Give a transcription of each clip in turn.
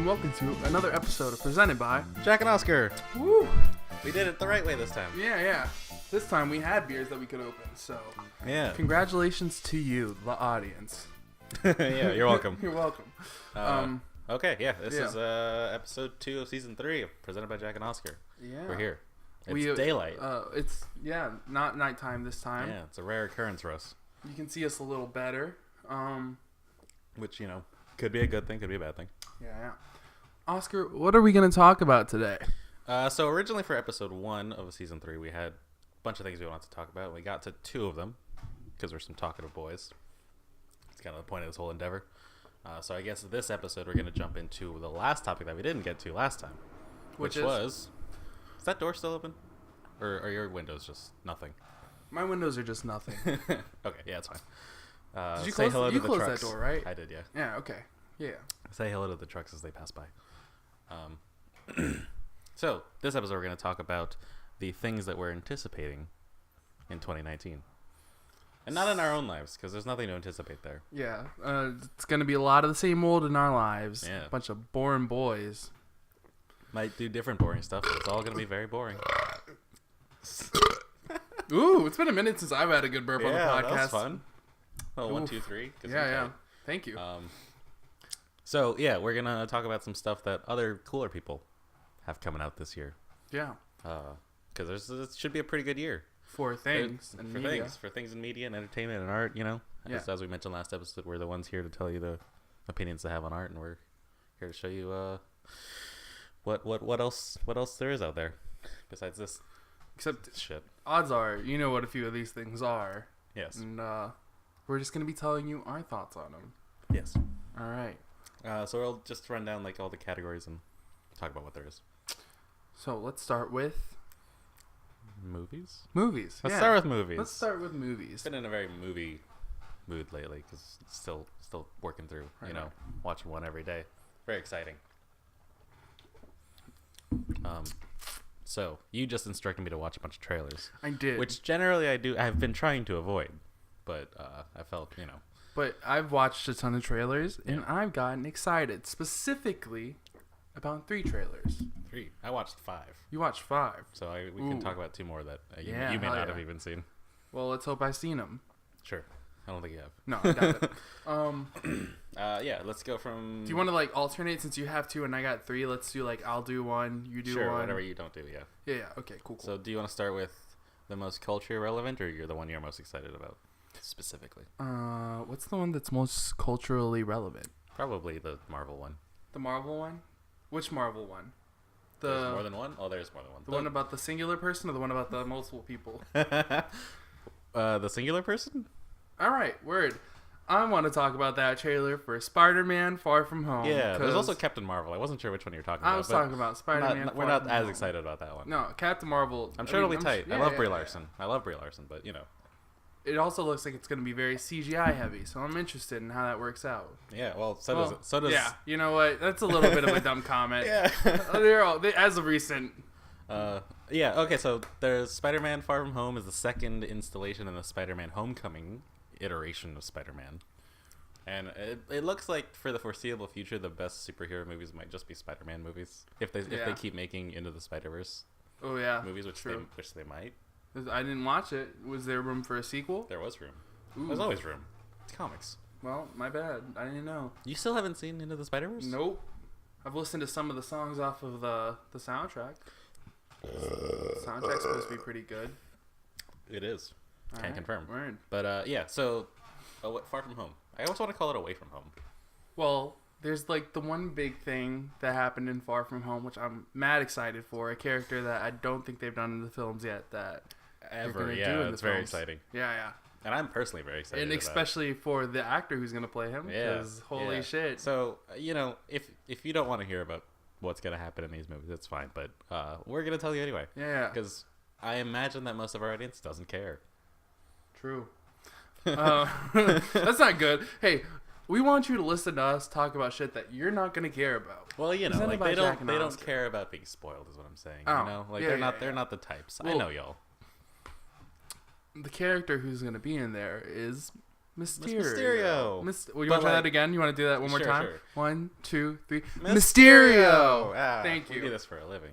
and welcome to another episode of Presented by Jack and Oscar. Woo! We did it the right way this time. Yeah. This time we had beers that we could open, so Yeah. congratulations to you, the audience. Yeah, you're welcome. You're welcome. Okay, yeah, this is episode 2 of season 3 of Presented by Jack and Oscar. Yeah. We're here. It's daylight. It's not nighttime this time. Yeah, it's a rare occurrence for us. You can see us a little better. Which, could be a good thing, could be a bad thing. Yeah. Oscar, what are we going to talk about today? So originally for episode 1 of season 3, we had a bunch of things we wanted to talk about. We got to 2 of them because we're some talkative boys. It's kind of the point of this whole endeavor. So I guess this episode we're going to jump into the last topic that we didn't get to last time, which was... Is that door still open? Or are your windows just nothing? My windows are just nothing. Okay, yeah, it's fine. Did you say close, hello you to the closed trucks. that door, right? I did, yeah. Yeah, okay. Yeah. Say hello to the trucks as they pass by. So, this episode we're going to talk about the things that we're anticipating in 2019. And not in our own lives, because there's nothing to anticipate there. Yeah. It's going to be a lot of the same old in our lives. Yeah. A bunch of boring boys. Might do different boring stuff, but it's all going to be very boring. Ooh, it's been a minute since I've had a good burp on the podcast. Yeah, that was fun. Well, 1, 2, 3. Yeah. Thank you. So, yeah, we're going to talk about some stuff that other cooler people have coming out this year. Yeah. Because it should be a pretty good year. For things and media. For things in media and entertainment and art, Yeah. As we mentioned last episode, we're the ones here to tell you the opinions to have on art, and we're here to show you what else there is out there besides this. Except this shit. Odds are, you know what a few of these things are. Yes. And we're just going to be telling you our thoughts on them. Yes. All right. So we'll just run down all the categories and talk about what there is. So let's start with movies. Let's start with movies. Let's start with movies. Been in a very movie mood lately because still working through. Right. Watching one every day. Very exciting. So you just instructed me to watch a bunch of trailers. I did. Which generally I've been trying to avoid, but I felt But I've watched a ton of trailers, and I've gotten excited, specifically about 3 trailers. 3. I watched 5. You watched 5. So we can talk about 2 more that you may not have even seen. Well, let's hope I've seen them. Sure. I don't think you have. No, I doubt it. Yeah, let's go from... Do you want to alternate since you have 2 and I got 3? Let's do I'll do 1, you do 1. Sure, whatever you don't do, yeah. Yeah, okay, cool. So do you want to start with the most culturally relevant, or you're the one you're most excited about specifically? What's the one that's most culturally relevant? Probably the Marvel one. The Marvel one? Which Marvel one? There's more than one? Oh, there's more than one. The one about the singular person or the one about the multiple people? The singular person? All right, word. I want to talk about that trailer for Spider-Man Far From Home. Yeah, there's also Captain Marvel. I wasn't sure which one you were talking about. I was talking about Spider-Man We're not as excited about that one. No, Captain Marvel. I'm sure it'll be tight. I love Brie Larson. I love Brie Larson, but It also looks like it's going to be very CGI heavy, so I'm interested in how that works out. Yeah, well, so does... Yeah, you know what? That's a little bit of a dumb comment. Yeah. As of recent... Yeah, okay, so there's Spider-Man Far From Home is the second installation in the Spider-Man Homecoming iteration of Spider-Man. And it looks like for the foreseeable future, the best superhero movies might just be Spider-Man movies. If they keep making Into the Spider-Verse movies, which they might. I didn't watch it. Was there room for a sequel? There was room. Ooh. There's always room. It's comics. Well, my bad. I didn't know. You still haven't seen Into the Spider-Verse? Nope. I've listened to some of the songs off of the soundtrack. The soundtrack's supposed to be pretty good. It is. Can't confirm. Word. But yeah, so Far From Home. I always want to call it Away From Home. Well, there's the one big thing that happened in Far From Home, which I'm mad excited for. A character that I don't think they've done in the films yet that ever. Yeah, it's very exciting. Yeah. And I'm personally very excited. And especially for the actor who's going to play him. Because holy shit. So, if you don't want to hear about what's going to happen in these movies, it's fine. But we're going to tell you anyway. Yeah. Because I imagine that most of our audience doesn't care. True. That's not good. Hey, we want you to listen to us talk about shit that you're not going to care about. Well, they don't care about being spoiled is what I'm saying. They're not the types. Well, I know y'all. The character who's going to be in there is Mysterio. Mysterio. You want to try that again? You want to do that one more time? Sure. 1, 2, 3. Mysterio. Thank you. We do this for a living.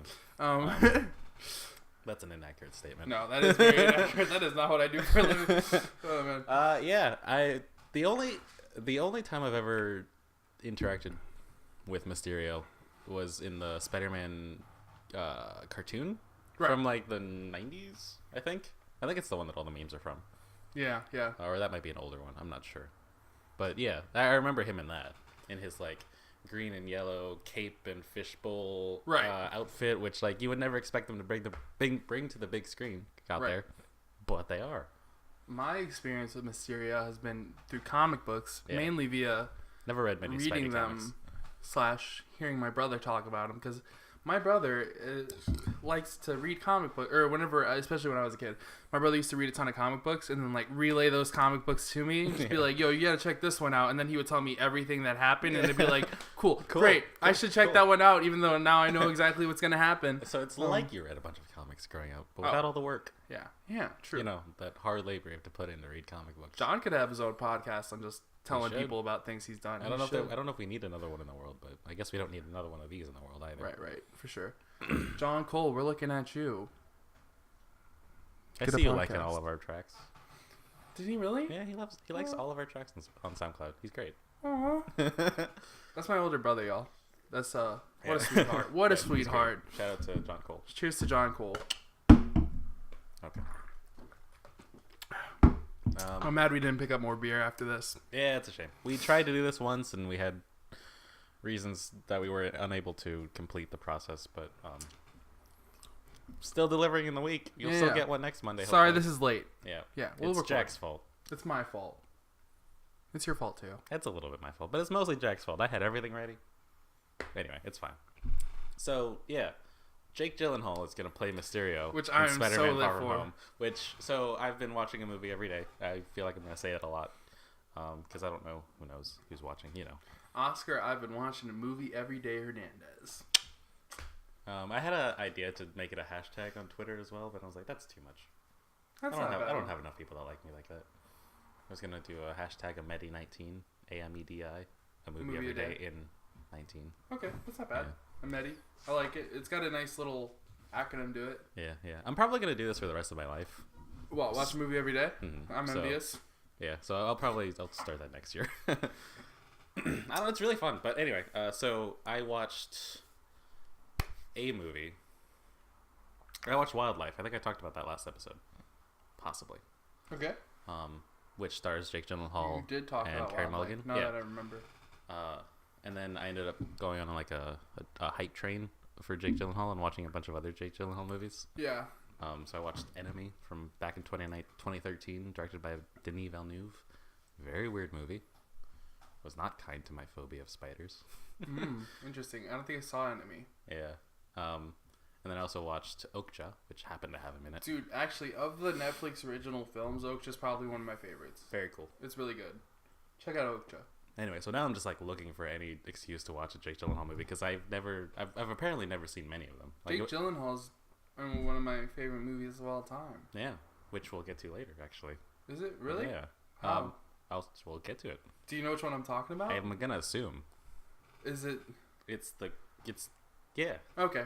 That's an inaccurate statement. No, that is very inaccurate. That is not what I do for a living. Oh, man. The only time I've ever interacted with Mysterio was in the Spider-Man cartoon from like the 90s, I think. I think it's the one that all the memes are from. Yeah. Or that might be an older one. I'm not sure. But yeah, I remember him in that. In his like green and yellow cape and fishbowl outfit, which like you would never expect them to bring to the big screen out there. But they are. My experience with Mysterio has been through comic books, mainly via never read many reading Spidey them comics. / hearing my brother talk about them, because my brother likes to read comic books, or whenever, especially when I was a kid, my brother used to read a ton of comic books and then like relay those comic books to me, just be like, yo, you gotta check this one out, and then he would tell me everything that happened, and it'd be like, cool, great, I should check that one out, even though now I know exactly what's gonna happen. So it's like you read a bunch of comics growing up, but without all the work. Yeah, true. You know, that hard labor you have to put in to read comic books. John could have his own podcast on just telling people about things he's done. I don't know if we need another one in the world, but I guess we don't need another one of these in the world either. Right, for sure. John Cole, we're looking at you. I see you liking all of our tracks. Did he really? Yeah, he likes all of our tracks on SoundCloud. He's great. Aww. That's my older brother, y'all. That's what a sweetheart. What a sweetheart. Shout out to John Cole. Cheers to John Cole. Okay. I'm mad we didn't pick up more beer after this. Yeah, it's a shame. We tried to do this once, and we had reasons that we were unable to complete the process, but still delivering in the week. You'll still get one next Monday. Sorry, hopefully. this is late. Yeah. It's Jack's fault. It's my fault. It's your fault too. It's a little bit my fault, but it's mostly Jack's fault. I had everything ready. Anyway, it's fine. So yeah, Jake Gyllenhaal is gonna play Mysterio, which I'm Spider-Man so Far lit From for. So I've been watching a movie every day. I feel like I'm gonna say it a lot because I don't know who knows who's watching. You know, Oscar, I've been watching a movie every day. Hernandez. I had an idea to make it a hashtag on Twitter as well, but I was like, that's too much. I don't have enough people that like me like that. I was gonna do a hashtag Amedi19, AMEDI, a movie every day in 19. Okay, that's not bad. Yeah. Amedi, I like it. It's got a nice little acronym to it. Yeah. I'm probably gonna do this for the rest of my life. What? Watch a movie every day? Mm-hmm. I'm envious. Yeah, so I'll start that next year. I don't know. It's really fun, but anyway. So I watched a movie. I watched Wildlife. I think I talked about that last episode, possibly. Okay. Which stars Jake Gyllenhaal you did talk and about Carey Wildlife. Mulligan. Now that I remember. And then I ended up going on like a hype train for Jake Gyllenhaal and watching a bunch of other Jake Gyllenhaal movies. Yeah. So I watched Enemy from back in 2013, directed by Denis Villeneuve. Very weird movie. Was not kind to my phobia of spiders. Interesting. I don't think I saw Enemy. Yeah. And then I also watched Okja, which happened to have him in it. Dude, actually, of the Netflix original films, Okja's probably one of my favorites. Very cool. It's really good. Check out Okja. Anyway, so now I'm just like looking for any excuse to watch a Jake Gyllenhaal movie because I've apparently never seen many of them. Like, Jake Gyllenhaal's one of my favorite movies of all time. Yeah, which we'll get to later, actually. Is it really? Yeah. How? We'll get to it. Do you know which one I'm talking about? I'm gonna assume. Is it? Yeah. Okay.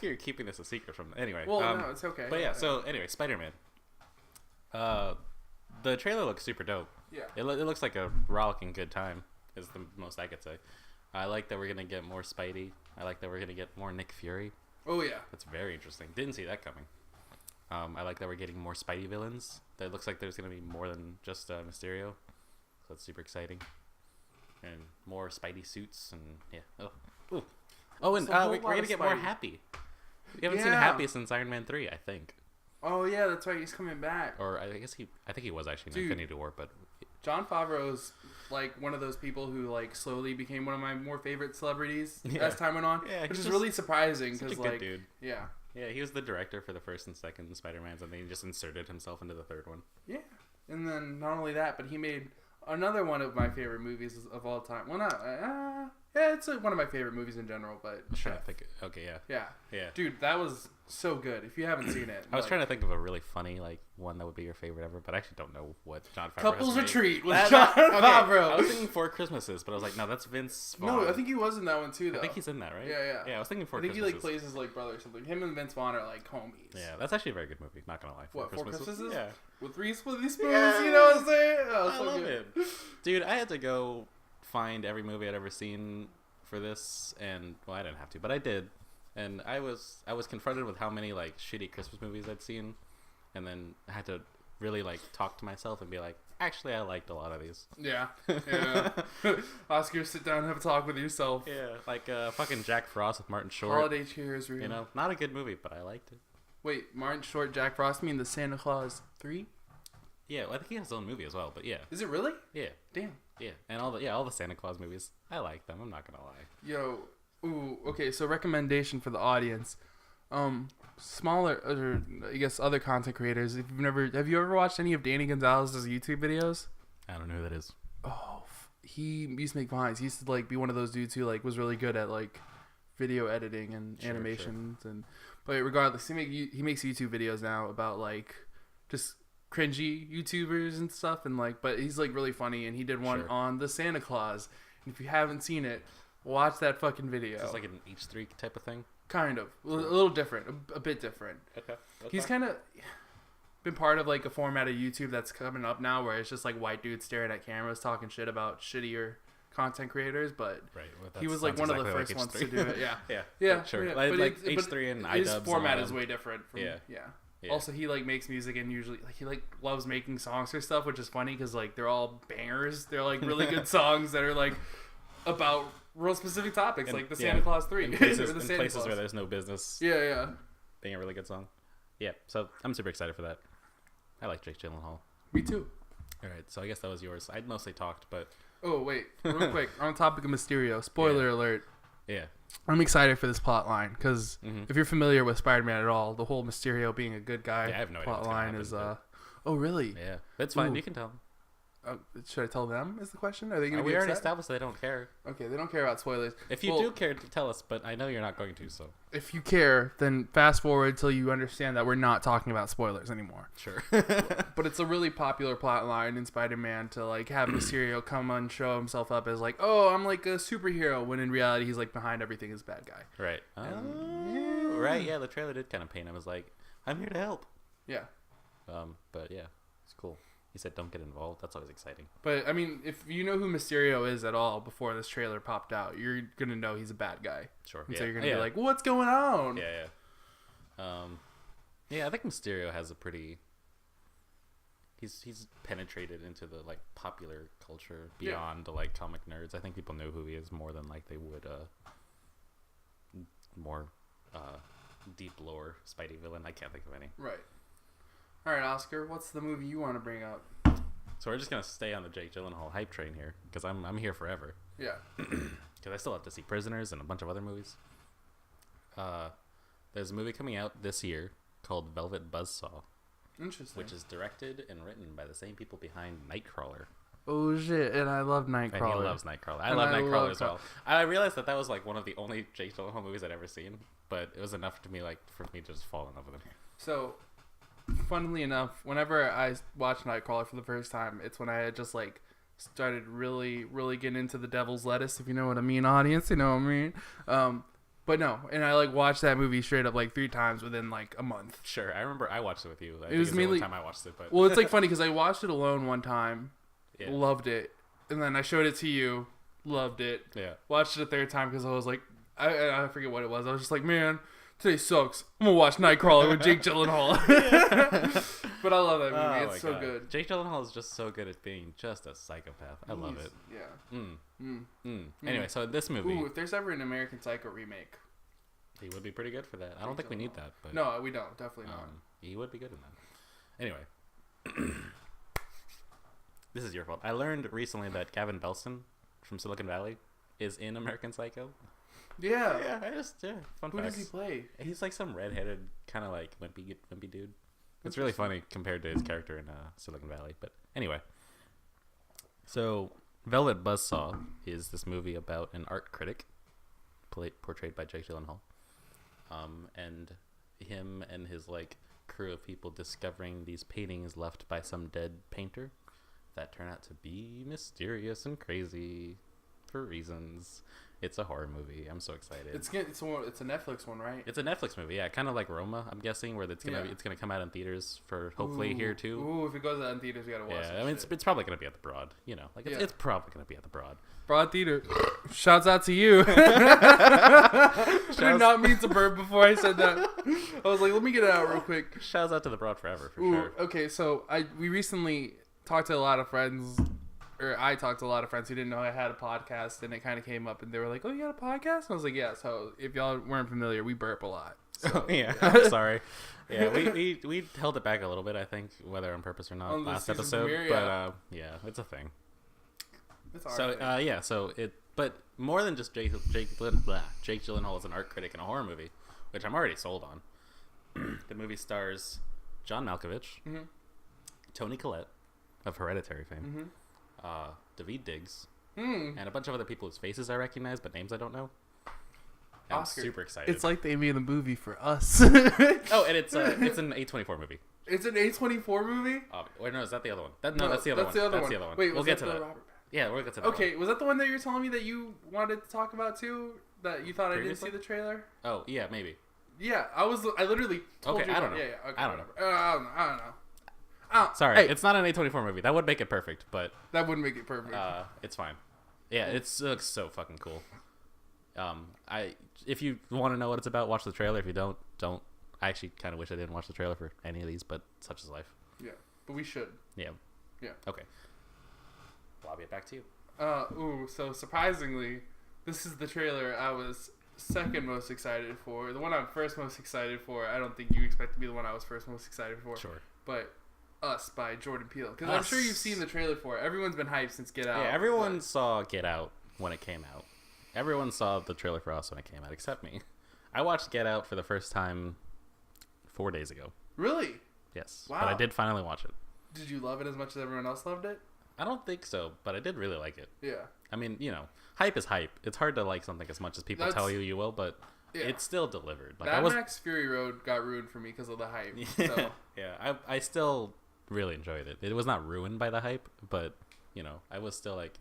You're keeping this a secret from. Anyway. Well, no, it's okay. But yeah. So anyway, Spider-Man. The trailer looks super dope. Yeah. It looks like a rollicking good time. Is the most I could say. I like that we're gonna get more Spidey. I like that we're gonna get more Nick Fury. Oh yeah. That's very interesting. Didn't see that coming. I like that we're getting more Spidey villains. That looks like there's gonna be more than just Mysterio. So that's super exciting. And more Spidey suits and yeah. And we're gonna get more Happy. We haven't seen Happy since Iron Man 3, I think. Oh yeah, that's right. He's coming back. Or I think he was actually in Infinity War, but Jon Favreau's like one of those people who like slowly became one of my more favorite celebrities as time went on. Yeah, which is really surprising because like, dude. Yeah, he was the director for the first and second Spider-Mans, and then he just inserted himself into the third one. Yeah, and then not only that, but he made another one of my favorite movies of all time. Well, not Yeah, it's one of my favorite movies in general. But I'm trying to think. Okay, yeah. yeah, dude, that was so good. If you haven't seen it, I was trying to think of a really funny one that would be your favorite ever, but I actually don't know what Jon Favreau Couples has made. Retreat with Jon Favreau. I was thinking Four Christmases, but I was like, no, that's Vince Vaughn. No, I think he was in that one too. Though. I think he's in that, right? Yeah. Yeah, I was thinking Four I think Christmases. he plays his brother or something. Him and Vince Vaughn are like homies. Yeah, that's actually a very good movie. Not gonna lie. Four Christmases? Yeah. With Reese Witherspoon, Yeah. you know what I'm saying? Oh, I love it. Dude, I had to go find every movie I'd ever seen for this, and well, I didn't have to, but I did, and I was confronted with how many like shitty Christmas movies I'd seen, and then I had to really like talk to myself and be like, actually, I liked a lot of these. Yeah. Oscar, sit down and have a talk with yourself. Yeah, like fucking Jack Frost with Martin Short. Holiday Cheers, you know, not a good movie, but I liked it. Wait, Martin Short, Jack Frost, you mean the Santa Claus 3? Yeah, well, I think he has his own movie as well, but yeah. Is it really? Yeah. Damn. Yeah, and all the Santa Claus movies, I like them. I'm not gonna lie. Yo, ooh, okay. So recommendation for the audience, smaller, or I guess other content creators. If have you ever watched any of Danny Gonzalez's YouTube videos? I don't know who that is. Oh, he used to make vines. He used to like be one of those dudes who like was really good at like video editing and animations and. But regardless, he makes YouTube videos now about like just cringy YouTubers and stuff, and like, but he's like really funny, and he did one on the Santa Claus. And if you haven't seen it, watch that fucking video. It's like an H3 type of thing. Kind of a little different, a bit different. Okay. He's kind of been part of like a format of YouTube that's coming up now, where it's just like white dudes staring at cameras talking shit about shittier content creators, but he was like one of the first ones to do it. Yeah, sure. Yeah. Like H3 and iDubbbz. His format is way different. From, Yeah. Also, he like makes music, and usually like he like loves making songs for stuff, which is funny because like they're all bangers. They're like really good songs that are like about real specific topics, like the Santa Claus 3. In places where there's no business. Yeah. Being a really good song. Yeah, so I'm super excited for that. I like Jake Gyllenhaal. Me too. All right, so I guess that was yours. I'd mostly talked, but... Oh, wait. Real quick. On the topic of Mysterio, spoiler alert. Yeah. I'm excited for this plot line, because if you're familiar with Spider-Man at all, the whole Mysterio being a good guy I have no plot idea line is... Oh, really? Yeah. That's fine. Ooh. You can tell them. Should I tell them is the question? Are they going to be We already upset? established they don't care. Okay, they don't care about spoilers. If you do care, tell us, but I know you're not going to, so... If you care, then fast forward till you understand that we're not talking about spoilers anymore. Sure. But it's a really popular plot line in Spider-Man to like have Mysterio come and show himself up as like, oh, I'm like a superhero, when in reality he's like behind everything is a bad guy. Right. Right, yeah, the trailer did kind of paint him as like, I'm here to help. Yeah. But yeah, it's cool. He said don't get involved. That's always exciting. But I mean, if you know who Mysterio is at all before this trailer popped out, you're gonna know he's a bad guy. Sure. And so you're gonna be like, what's going on? Yeah, I think Mysterio has a pretty... He's penetrated into the like popular culture beyond the like comic nerds. I think people know who he is more than like they would more deep lore Spidey villain. I can't think of any. Right. All right, Oscar, what's the movie you want to bring up? So we're just gonna stay on the Jake Gyllenhaal hype train here because I'm here forever. Yeah. Because I still have to see Prisoners and a bunch of other movies. There's a movie coming out this year called Velvet Buzzsaw. Interesting. Which is directed and written by the same people behind Nightcrawler. Oh shit! And I love Nightcrawler. And he loves Nightcrawler. I love Nightcrawler as well. I realized that was like one of the only Jake Gyllenhaal movies I'd ever seen, but it was enough to me like for me to just fall in love with him. So, funnily enough, whenever I watched Nightcrawler for the first time, it's when I had just like started really getting into the Devil's Lettuce, if you know what I mean, audience. You know what I mean? But no, and I like watched that movie straight up like 3 times within like a month. Sure, I remember I watched it with you. It was mainly the only time I watched it. But well, it's like funny because I watched it alone one time, loved it, and then I showed it to you, loved it. Yeah. Watched it a 3rd time because I was like, I forget what it was. I was just like, man, today sucks. I'm gonna watch Nightcrawler with Jake Gyllenhaal. But I love that movie. It's so good. Jake Gyllenhaal is just so good at being just a psychopath. I love it. Yeah. Anyway, so this movie. Ooh, if there's ever an American Psycho remake, he would be pretty good for that. I don't think we need that. But no, we don't. Definitely not. He would be good in that. Anyway. This is your fault. I learned recently that Gavin Belson from Silicon Valley is in American Psycho. Yeah. Fun Who does he play? He's like some redheaded, kind of like wimpy dude. It's really funny compared to his character in Silicon Valley. But anyway, so Velvet Buzzsaw is this movie about an art critic, portrayed by Jake Gyllenhaal, and him and his like crew of people discovering these paintings left by some dead painter that turn out to be mysterious and crazy for reasons. It's a horror movie. I'm so excited. It's a Netflix one, right? It's a Netflix movie, yeah, kind of like Roma. I'm guessing where it's gonna come out in theaters for hopefully here too. Ooh, if it goes out in theaters, we gotta watch it. Yeah, I mean it's probably gonna be at the Broad. You know, like it's probably gonna be at the Broad. Broad Theater. Shouts out to you. I did not mean to burp before I said that. I was like, let me get it out real quick. Shouts out to the Broad forever for sure. Okay, so we recently talked to a lot of friends. Or I talked to a lot of friends who didn't know I had a podcast, and it kind of came up, and they were like, "Oh, you got a podcast?" And I was like, "Yeah." So if y'all weren't familiar, we burp a lot. So. Yeah, I'm sorry. Yeah, we held it back a little bit, I think, whether on purpose or not, on last episode. Premiere, but yeah, it's a thing. It's but more than just Jake Gyllenhaal is an art critic in a horror movie, which I'm already sold on. The movie stars John Malkovich, Toni Collette of Hereditary fame. Daveed Diggs, and a bunch of other people whose faces I recognize but names I don't know. I'm super excited. It's like they made a movie for us. Oh, and it's an A24 movie. It's an A24 movie? Wait, no, is that the other one? That's the other one. That's the other one. Wait, we'll get to that. Yeah, we'll get to that. Okay, was that the one that you were telling me that you wanted to talk about too? That you thought previously? I didn't see the trailer? Oh, yeah, maybe. Yeah, I literally told you. I don't know. Yeah, okay, I don't know. I don't know. Sorry, it's not an A24 movie. That would make it perfect, but that wouldn't make it perfect. It's fine. Yeah, it looks so fucking cool. If you want to know what it's about, watch the trailer. If you don't. I actually kind of wish I didn't watch the trailer for any of these, but such is life. Yeah, but we should. Yeah. Okay. Well, I'll get back to you. So surprisingly, this is the trailer I was second most excited for. The one I'm first most excited for, I don't think you expect to be the one I was first most excited for. Sure. But Us by Jordan Peele. Because I'm sure you've seen the trailer for it. Everyone's been hyped since Get Out. Yeah, everyone saw Get Out when it came out. Everyone saw the trailer for Us when it came out, except me. I watched Get Out for the first time 4 days ago. Really? Yes. Wow. But I did finally watch it. Did you love it as much as everyone else loved it? I don't think so, but I did really like it. Yeah. I mean, hype is hype. It's hard to like something as much as people tell you will, but it's still delivered. Like Mad Max Fury Road got ruined for me because of the hype. So. Yeah, I still really enjoyed it. It was not ruined by the hype, but, I was still like,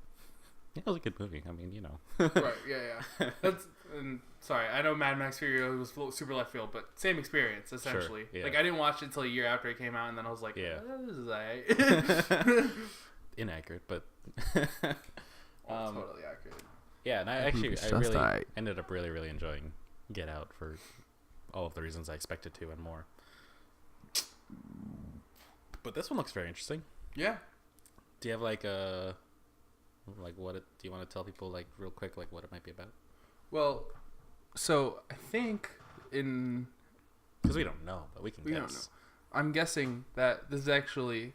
it was a good movie. I mean, Right, yeah. Sorry, I know Mad Max Fury Road was super left field, but same experience, essentially. Sure, yeah. Like, I didn't watch it until a year after it came out, and then I was like, this is alright. Inaccurate, but... totally accurate. Yeah, and I really ended up really, really enjoying Get Out for all of the reasons I expected to and more. But this one looks very interesting. Yeah. Do you have do you want to tell people real quick what it might be about? Well, so I think because we don't know, but we can guess. Don't know. I'm guessing that this is actually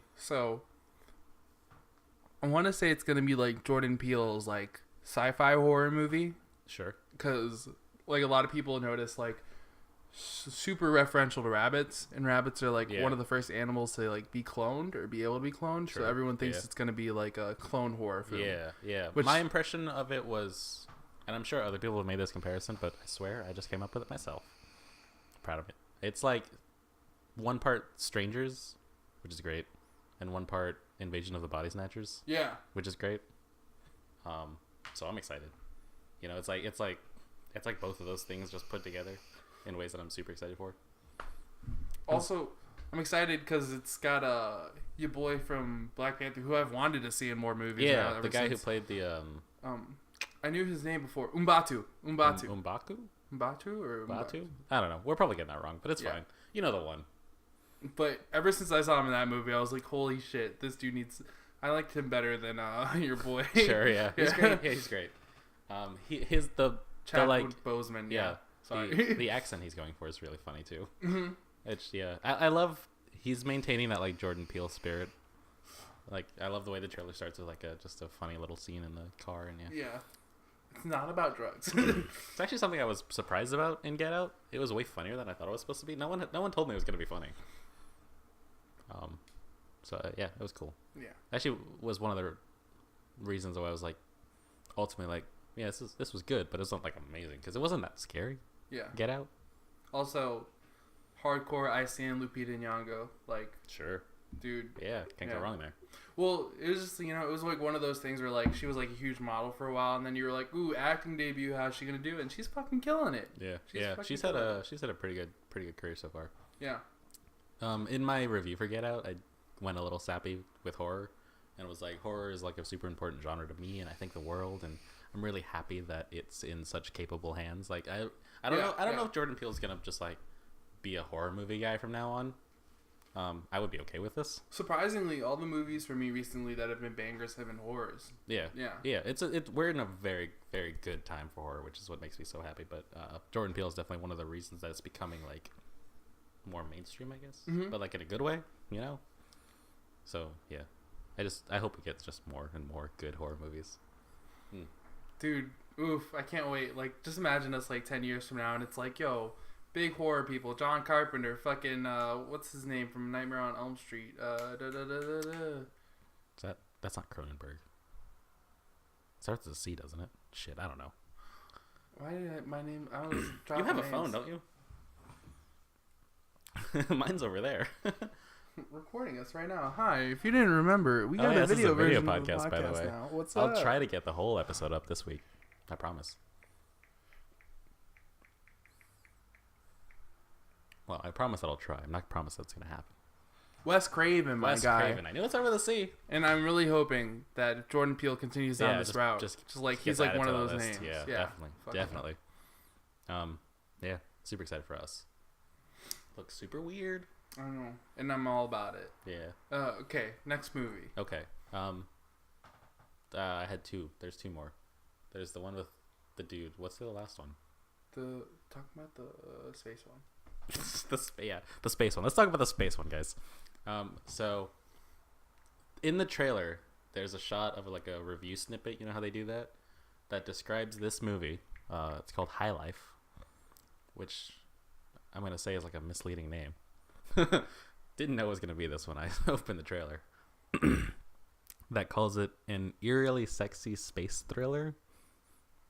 I want to say it's gonna be like Jordan Peele's sci-fi horror movie. Sure. Because a lot of people notice super referential to rabbits, and rabbits are one of the first animals to be cloned or be able to be cloned. Sure. So everyone thinks it's gonna be a clone horror film. Yeah. My impression of it was, and I'm sure other people have made this comparison, but I swear I just came up with it myself. I'm proud of it. It's one part Strangers, which is great, and one part Invasion of the Body Snatchers. Yeah. Which is great. So I'm excited. It's like both of those things just put together in ways that I'm super excited for. Also, I'm excited because it's got your boy from Black Panther, who I've wanted to see in more movies. Yeah, the guy who played the I knew his name before. Umbatu. Umbatu? Mbatu or Mbatu? I don't know. We're probably getting that wrong, but it's fine. You know the one. But ever since I saw him in that movie, I was like, holy shit, this dude needs... I liked him better than your boy. Sure, yeah. He's great. Yeah, he's great. Chadwick Boseman, yeah. Sorry. The accent he's going for is really funny, too. Mm-hmm. I love... He's maintaining that, Jordan Peele spirit. I love the way the trailer starts with, just a funny little scene in the car, and Yeah. It's not about drugs. It's actually something I was surprised about in Get Out. It was way funnier than I thought it was supposed to be. No one told me it was going to be funny. So yeah, it was cool. Yeah. Actually, was one of the reasons why I was like, ultimately like, yeah, this was good, but it's not like amazing because it wasn't that scary. Yeah. Get Out. Also, hardcore ICN Lupita Nyong'o, like, Sure. dude. Yeah, can't go wrong there. Well, it was just, it was like one of those things where like she was like a huge model for a while, and then you were like, ooh, acting debut, how's she gonna do it? And she's fucking killing it. Yeah, she's had a pretty good career so far. Yeah. In my review for Get Out, I went a little sappy with horror, and it was like horror is like a super important genre to me, and I think the world, and I'm really happy that it's in such capable hands. Like I don't know if Jordan Peele's gonna just like be a horror movie guy from now on. I would be okay with this. Surprisingly, all the movies for me recently that have been bangers have been horrors. Yeah. We're in a very, very good time for horror, which is what makes me so happy. But Jordan Peele is definitely one of the reasons that it's becoming like more mainstream, I guess, but like in a good way, So yeah, I hope it gets just more and more good horror movies. Dude, oof, I can't wait. Like, just imagine us like 10 years from now, and it's like, yo. Big horror people. John Carpenter. Fucking, what's his name from Nightmare on Elm Street? That's not Cronenberg. It starts with a C, doesn't it? Shit, I don't know. Why did my name... I was you have a phone, don't you? Mine's over there. Recording us right now. Hi, if you didn't remember, we got a video version podcast, of the by the way. Now. What's up? I'll try to get the whole episode up this week. I promise. Well, I promise that I'll try. I'm not promise that's going to happen. Wes Craven, my guy. Wes Craven. I knew it's over the sea. And I'm really hoping that if Jordan Peele continues down this route, just like he's like one of those names. Yeah, definitely. Yeah, super excited for us. Looks super weird. I don't know, and I'm all about it. Yeah. Okay, next movie. Okay. I had two. There's two more. There's the one with the dude. What's the last one? Talking about the space one. The space one. Let's talk about the space one, guys. So in the trailer, there's a shot of like a review snippet. You know how they do that? That describes this movie. It's called High Life, which I'm gonna say is like a misleading name. Didn't know it was gonna be this when I opened the trailer. That calls it an eerily sexy space thriller.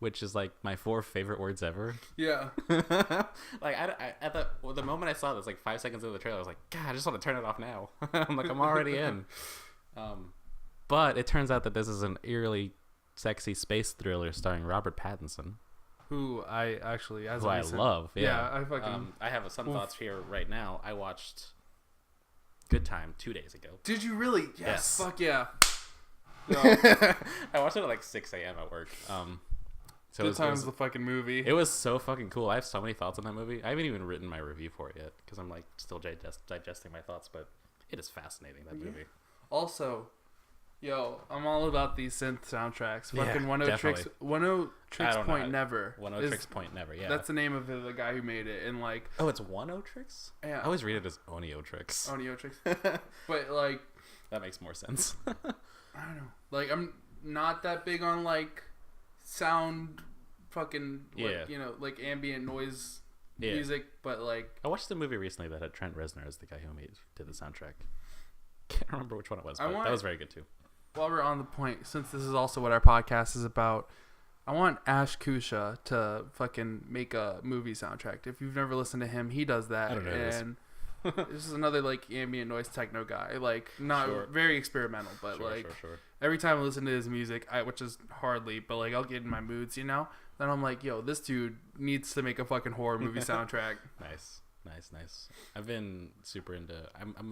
Which is like my 4 favorite words ever. Yeah. Like at the moment I saw this, like 5 seconds into the trailer, I was like, God, I just want to turn it off now. I'm like, I'm already in. But it turns out that this is an eerily sexy space thriller starring Robert Pattinson, who I actually I love. Yeah, I fucking. I have some thoughts here right now. I watched Good Time 2 days ago. Did you really? Yes. Fuck yeah. No. I watched it at like 6 a.m. at work. So Good Time's the fucking movie. It was so fucking cool. I have so many thoughts on that movie. I haven't even written my review for it yet because I'm like still digesting my thoughts, but it is fascinating, that movie. Also, yo, I'm all about these synth soundtracks. Fucking One Tricks Point Never. 10 Tricks Point Never, yeah. That's the name of the guy who made it. And like, oh, it's 10 Tricks? Yeah. I always read it as Onio Tricks. Onio Tricks. But like, that makes more sense. I don't know. Like, I'm not that big on like sound fucking like, like ambient noise music, but like I watched a movie recently that had Trent Reznor as the guy who did the soundtrack. Can't remember which one it was, but that was very good too. While we're on the point, since this is also what our podcast is about, I want Ash Kusha to fucking make a movie soundtrack. If you've never listened to him, he does that. I don't know. And this is another like ambient noise techno guy, like not very experimental, but sure. Every time I listen to his music, which is hardly, but like I'll get in my moods, then I'm like, yo, this dude needs to make a fucking horror movie soundtrack. Nice. I've been super into.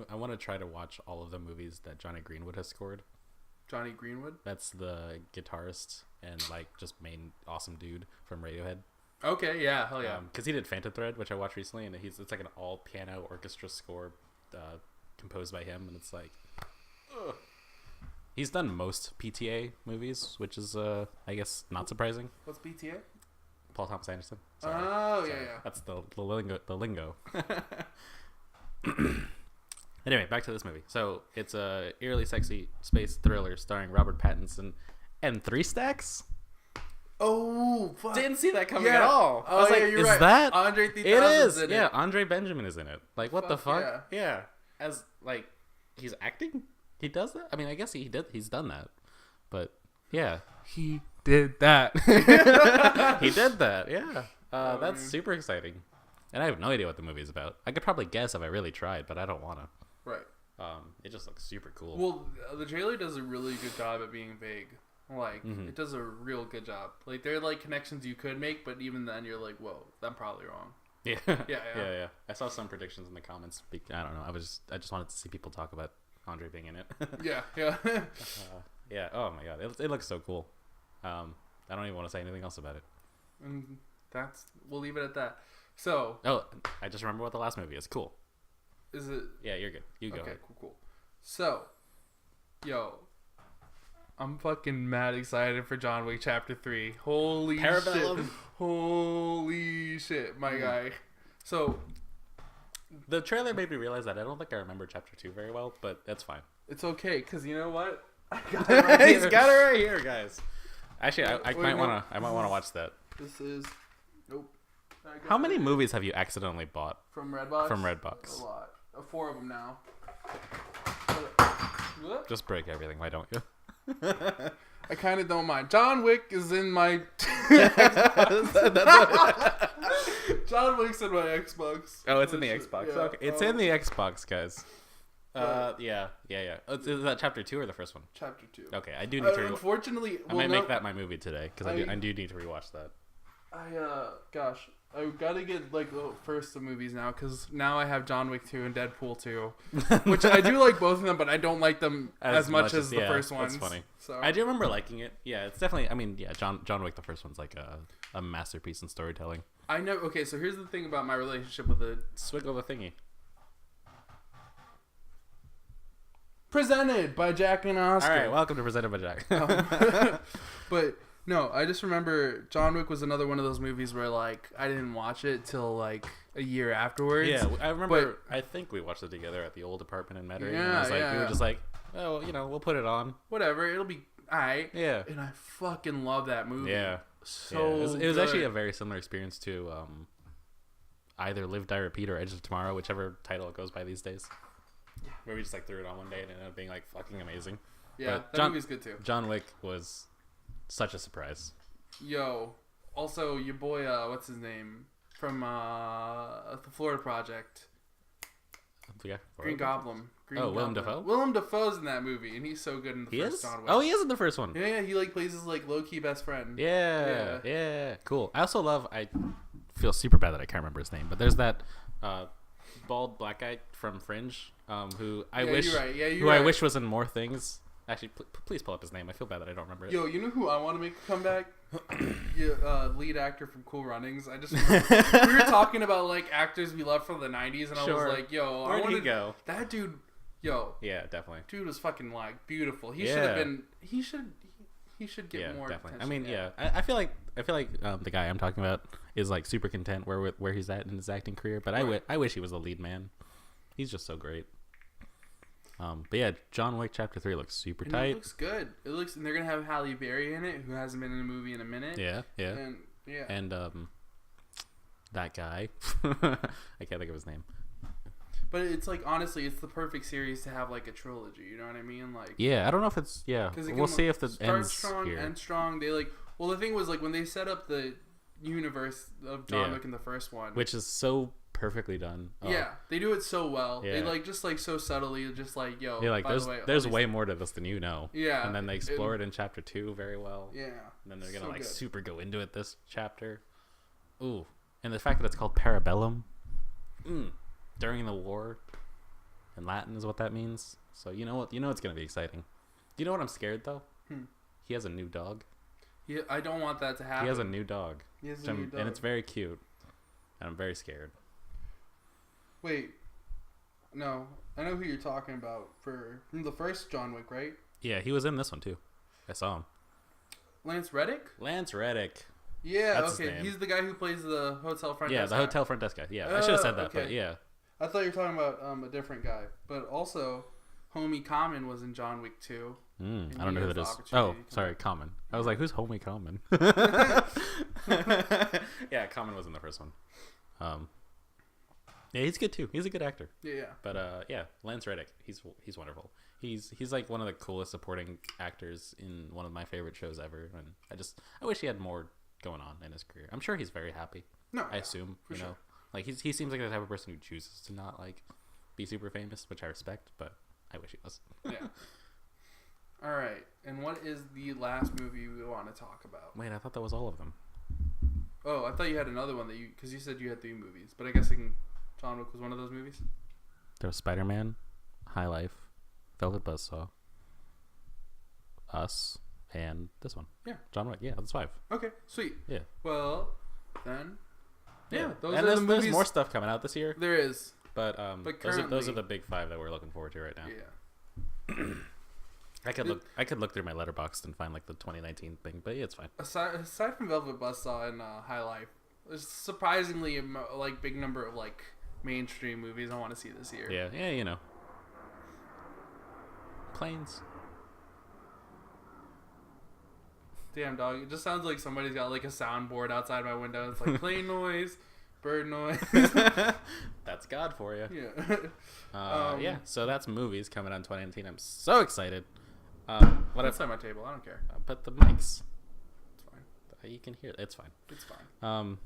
I want to try to watch all of the movies that Johnny Greenwood has scored. Johnny Greenwood? That's the guitarist and like just main awesome dude from Radiohead. Okay, yeah, hell yeah. Because he did Phantom Thread, which I watched recently, and it's like an all piano orchestra score composed by him, and it's like, ugh. He's done most PTA movies, which is I guess not surprising. What's PTA? Paul Thomas Anderson. Sorry. Oh yeah. That's the lingo. Anyway, back to this movie. So it's a eerily sexy space thriller starring Robert Pattinson and 3 Stacks. Oh, fuck. Didn't see that coming at all. I was like, you're right. That Andre 3000? It is. In it. Andre Benjamin is in it. Like, what the fuck? Yeah. As like he's acting. He does that. I mean, I guess he did. He's done that. But Yeah. He did that. He did that. Yeah. That's super exciting. And I have no idea what the movie is about. I could probably guess if I really tried, but I don't want to. Right. It just looks super cool. Well, the trailer does a really good job at being vague. Like, it does a real good job. Like, there are, like, connections you could make, but even then you're like, whoa, I'm probably wrong. Yeah. I saw some predictions in the comments. I don't know. I just wanted to see people talk about Andre being in it. Yeah. Yeah. Oh my god, it looks so cool. I don't even want to say anything else about it. And we'll leave it at that. So. Oh, I just remember what the last movie is. Cool. Is it? Yeah, you're good. You go. Okay, cool. So, yo, I'm fucking mad excited for John Wick Chapter 3. Holy Parabellum. shit. Holy shit, my guy. So, the trailer made me realize that I don't think I remember Chapter 2 very well, but that's fine. It's okay, because you know what? I got it right He's got it right here, guys. Actually, I might want to watch that. This is... Nope. How many movies have you accidentally bought? From Redbox? From Redbox. A lot. 4 of them now. Just break everything, why don't you? I kind of don't mind. John Wick is in my... John Wick's in my Xbox. Oh, it's in the Xbox. Yeah. Okay, it's in the Xbox, guys. Yeah. Is that Chapter 2 or the first one? Chapter 2. Okay, I do need to... Unfortunately... I might make that my movie today, because I do need to rewatch that. I gotta get, like, the first of movies now, because now I have John Wick 2 and Deadpool 2, which I do like both of them, but I don't like them as much as the first ones. That's funny. So. I do remember liking it. Yeah, it's definitely, I mean, yeah, John Wick, the first one's like a masterpiece in storytelling. Okay, so here's the thing about my relationship with it. Swiggle the thingy. Presented by Jack and Oscar. All right, welcome to Presented by Jack. But... No, I just remember John Wick was another one of those movies where, like, I didn't watch it till, like, a year afterwards. Yeah, I remember, I think we watched it together at the old apartment in Metairie. Yeah, and it was like, we were just like, oh, we'll put it on. Whatever, it'll be alright. Yeah. And I fucking love that movie. Yeah. So It was actually a very similar experience to either Live, Die, Repeat or Edge of Tomorrow, whichever title it goes by these days. Yeah. Where we just, like, threw it on one day and it ended up being, like, fucking amazing. Yeah, that movie's good, too. John Wick was... such a surprise. Yo, also your boy, what's his name from the Florida Project? Yeah, Green Goblin. Willem Dafoe. Willem Dafoe's in that movie, and he's so good in the first John Wick. Oh, he is in the first one. Yeah, he like plays his like low key best friend. Yeah, cool. I also love. I feel super bad that I can't remember his name, but there's that bald black guy from Fringe, who I wish was in more things. Actually, please pull up his name. I feel bad that I don't remember it. Yo, you know who I want to make a comeback? Lead actor from Cool Runnings. We were talking about like actors we love from the 90s, and I was like, yo, where'd he go? That dude, yo. Yeah, definitely. Dude was fucking like beautiful. He should have been. He should get more definitely. attention. I mean, yeah. I feel like the guy I'm talking about is like super content where he's at in his acting career, but I wish he was the lead man. He's just so great. But yeah, John Wick Chapter 3 looks super tight. It looks good. And they're gonna have Halle Berry in it, who hasn't been in a movie in a minute. Yeah. And that guy, I can't think of his name. But it's like honestly, it's the perfect series to have like a trilogy. You know what I mean? Like I don't know if it's we'll see if the ends strong, here. End strong. They like the thing was like when they set up the universe of John Wick in the first one, which is so perfectly done. Yeah, they do it so well. Yeah. They like just like so subtly, just like yo. Yeah, like there's way more to this than you know. Yeah, and then they explore it in Chapter 2 very well. Yeah, and then they're gonna like super go into it this chapter. Ooh, and the fact that it's called Parabellum, during the war, in Latin is what that means. So you know it's gonna be exciting. Do you know what I'm scared though? He has a new dog. Yeah, I don't want that to happen. He has a new dog. And it's very cute, and I'm very scared. Wait, no, I know who you're talking about from the first John Wick, right? Yeah, he was in this one too. I saw him. Lance Reddick. Yeah, that's okay. He's the guy who plays the hotel front desk. Yeah, the hotel front desk guy. Yeah, I should have said that, but yeah. I thought you were talking about a different guy, but also, Homie Common was in John Wick 2. I don't know who that is. Oh, sorry, Common. I was like, who's Homie Common? Yeah, Common was in the first one. Yeah, he's good too. He's a good actor. Yeah. But yeah, Lance Reddick, he's wonderful. He's like one of the coolest supporting actors in one of my favorite shows ever, and I wish he had more going on in his career. I'm sure he's very happy. No, I assume for sure. like he seems like the type of person who chooses to not like be super famous, which I respect, but I wish he was. Yeah. All right, and what is the last movie we want to talk about? Wait, I thought that was all of them. Oh, I thought you had another one because you said you had 3 movies, but I guess John Wick was one of those movies. There was Spider-Man, High Life, Velvet Buzzsaw, Us, and this one. Yeah. John Wick. Yeah, that's 5. Okay, sweet. Yeah. well, then, yeah, those are the movies. There's more stuff coming out this year, There is. but currently, those are the big 5 that we're looking forward to right now. Yeah. I could look through my letterbox and find like the 2019 thing, but yeah, it's fine. Aside from Velvet Buzzsaw and High Life, there's surprisingly like big number of like mainstream movies I want to see this year. Yeah, you know. Planes. Damn, dog, it just sounds like somebody's got like a soundboard outside my window. It's like plane noise, bird noise. That's God for you. Yeah. Yeah, so that's movies coming out in 2019. I'm so excited. Outside my table, I don't care. But the mics. It's fine. You can hear it. It's fine. It's fine.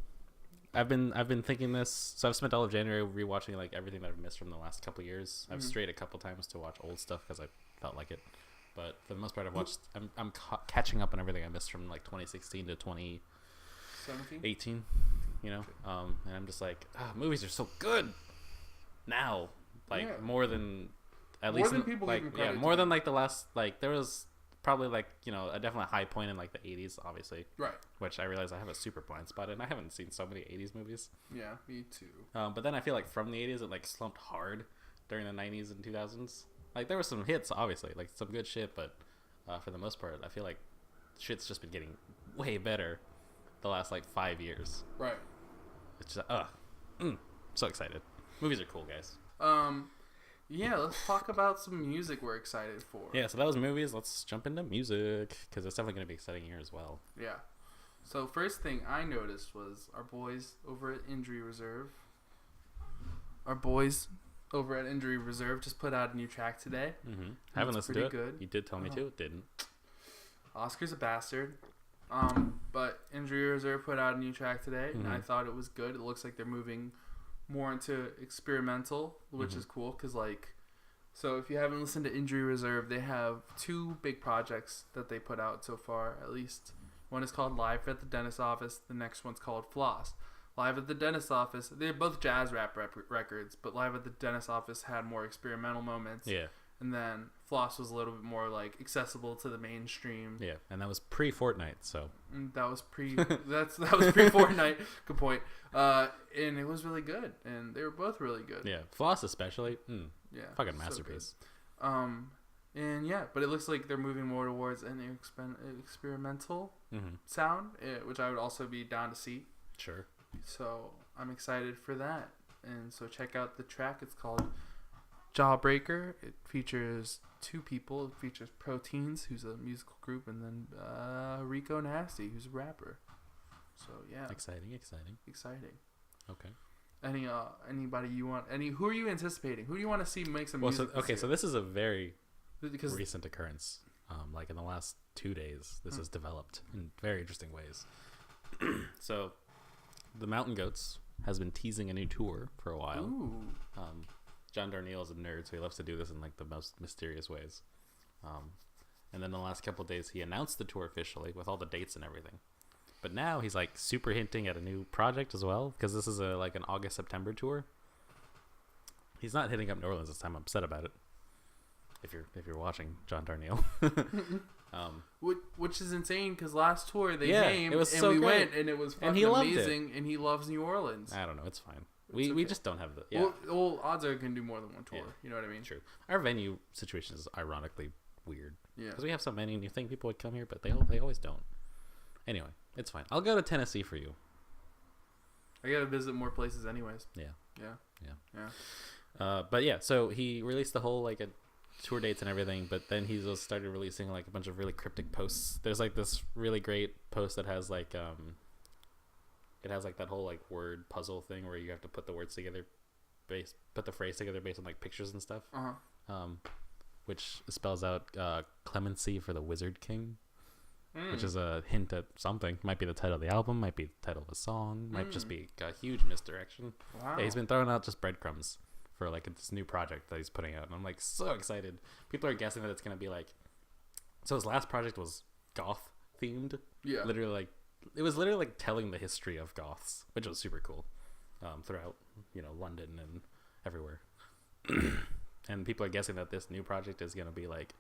I've been thinking this. So I've spent all of January rewatching like everything that I've missed from the last couple of years. I've strayed a couple times to watch old stuff because I felt like it. But for the most part, I've watched. I'm catching up on everything I missed from like 2016 to 2018. You know, and I'm just like, movies are so good now. Like more than at least than people give them credit more to. than like the last there was probably like a definite high point in like the 80s, obviously. Right. Which I realize I have a super blind spot in. I haven't seen so many 80s movies. Yeah, me too. But then I feel like from the 80s it like slumped hard during the 90s and 2000s. Like there were some hits, obviously, like some good shit, but for the most part, I feel like shit's just been getting way better the last like 5 years. Right. It's just so excited. Movies are cool, guys. Yeah, let's talk about some music we're excited for. Yeah, so that was movies. Let's jump into music because it's definitely going to be an exciting year as well. Yeah. So first thing I noticed was our boys over at Injury Reserve. Just put out a new track today. Mm-hmm. Haven't listened to it. Good. You did tell me to. It didn't. Oscar's a bastard. But Injury Reserve put out a new track today, and I thought it was good. It looks like they're moving more into experimental, which is cool, because so if you haven't listened to Injury Reserve, they have 2 big projects that they put out so far, at least. One is called Live at the Dentist Office, the next one's called Floss. Live at the Dentist Office, they're both jazz rap records, but Live at the Dentist Office had more experimental moments. Yeah. And then Floss was a little bit more like accessible to the mainstream. Yeah, and that was pre-Fortnite, so. And that was that was pre-Fortnite. Good point. And it was really good, and they were both really good. Yeah, Floss especially. Yeah, fucking masterpiece. So and yeah, but it looks like they're moving more towards an experimental sound, which I would also be down to see. Sure. So I'm excited for that, and so check out the track. It's called Jawbreaker. It features 2 people. It features Proteins, who's a musical group, and then Rico Nasty, who's a rapper. So yeah, exciting. Okay. Anybody you want? Who are you anticipating? Who do you want to see make some music? So this is a very recent occurrence. Like in the last 2 days, this has developed in very interesting ways. So, the Mountain Goats has been teasing a new tour for a while. Ooh. John Darnielle is a nerd, so he loves to do this in like the most mysterious ways. And then the last couple of days, he announced the tour officially with all the dates and everything. But now he's like super hinting at a new project as well, because this is like an August-September tour. He's not hitting up New Orleans this time. I'm upset about it. If you're watching, John Darnielle. Which is insane, because last tour they came it was and so we great. went and it was fucking amazing, and he loves New Orleans. I don't know, it's fine. We just don't have the Well, odds are can do more than one tour. Yeah. You know what I mean? True. Our venue situation is ironically weird. Yeah. Because we have so many, and you think people would come here, but they always don't. Anyway, it's fine. I'll go to Tennessee for you. I gotta visit more places, anyways. Yeah. But yeah, so he released the whole like a tour dates and everything, but then he just started releasing like a bunch of really cryptic posts. There's like this really great post that has like it has like that whole like word puzzle thing where you have to put the words together put the phrase together based on like pictures and stuff. Uh-huh. Which spells out clemency for the Wizard King, which is a hint at something. Might be the title of the album, might be the title of a song, might just be a huge misdirection. Wow. Yeah, he's been throwing out just breadcrumbs for like this new project that he's putting out, and I'm like so excited. People are guessing that it's gonna be like, so his last project was goth themed. Yeah. Literally like, it was literally like telling the history of goths, which was super cool. Throughout, London and everywhere. And people are guessing that this new project is gonna be like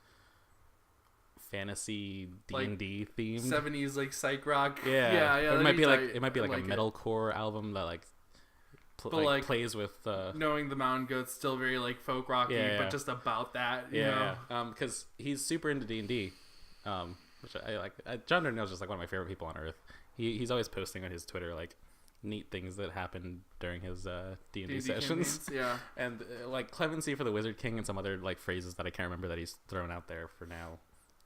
fantasy D&D themed, 70s like psych rock. Yeah. It might be like a like metalcore album that like plays with knowing the Mountain Goat's still very like folk rocky, but just about that. You know? Because he's super into D&D, which I like. John Darnell's just like one of my favorite people on earth. He's always posting on his Twitter like neat things that happened during his D&D sessions. Campaigns, yeah. And like clemency for the Wizard King and some other like phrases that I can't remember that he's thrown out there for now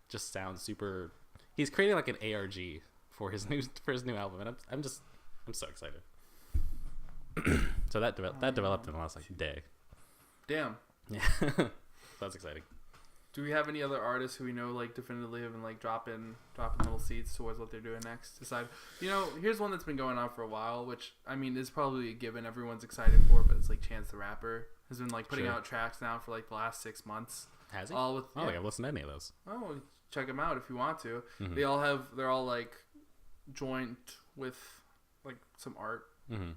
just sounds super. He's creating like an ARG for his new album, and I'm so excited. So that developed in the last like day. Damn. Yeah. That's exciting. Do we have any other artists who we know like definitively have been like dropping little seeds towards what they're doing next? Here's one that's been going on for a while, which I mean is probably a given, everyone's excited for, but it's like Chance the Rapper has been like putting out tracks now for like the last 6 months. Has he? All with I don't think I've listened to any of those. Oh, check them out if you want to. Mm-hmm. They're all like joint with like some art. Mm-hmm.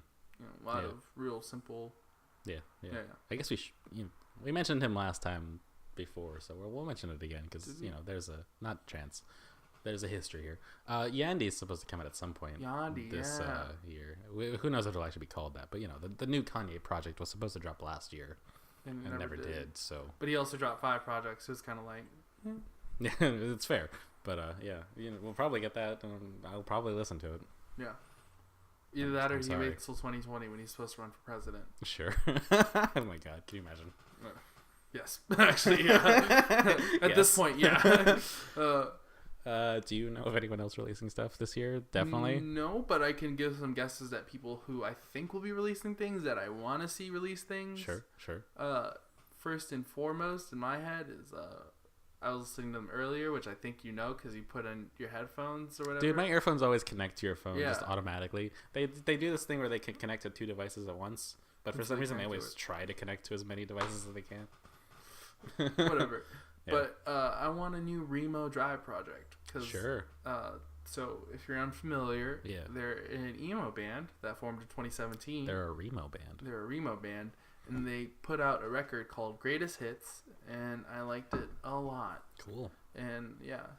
A lot of real simple. Yeah. I guess we mentioned him last time before, so we'll mention it again because there's a history here. Yandy is supposed to come out at some point this year. Who knows if it'll actually be called that, but the new Kanye project was supposed to drop last year and never did. So, but he also dropped 5 projects, so it's kind of like yeah, it's fair. But we'll probably get that, and I'll probably listen to it. Yeah. Either that or he waits till 2020 when he's supposed to run for president. Sure. Oh my God, can you imagine? Yes, actually, yeah. At this point, yeah. Do you know of anyone else releasing stuff this year? Definitely. No, but I can give some guesses at people who I think will be releasing things that I want to see release things. Sure. First and foremost in my head is I was listening to them earlier, which I think because you put in your headphones or whatever. Dude, my earphones always connect to your phone just automatically. They do this thing where they can connect to 2 devices at once, but for some reason they always try to connect to as many devices as they can. Whatever. Yeah. But I want a new Remo Drive project. Sure. So if you're unfamiliar, they're an emo band that formed in 2017. They're a Remo band. And they put out a record called Greatest Hits, and I liked it a lot. Cool. And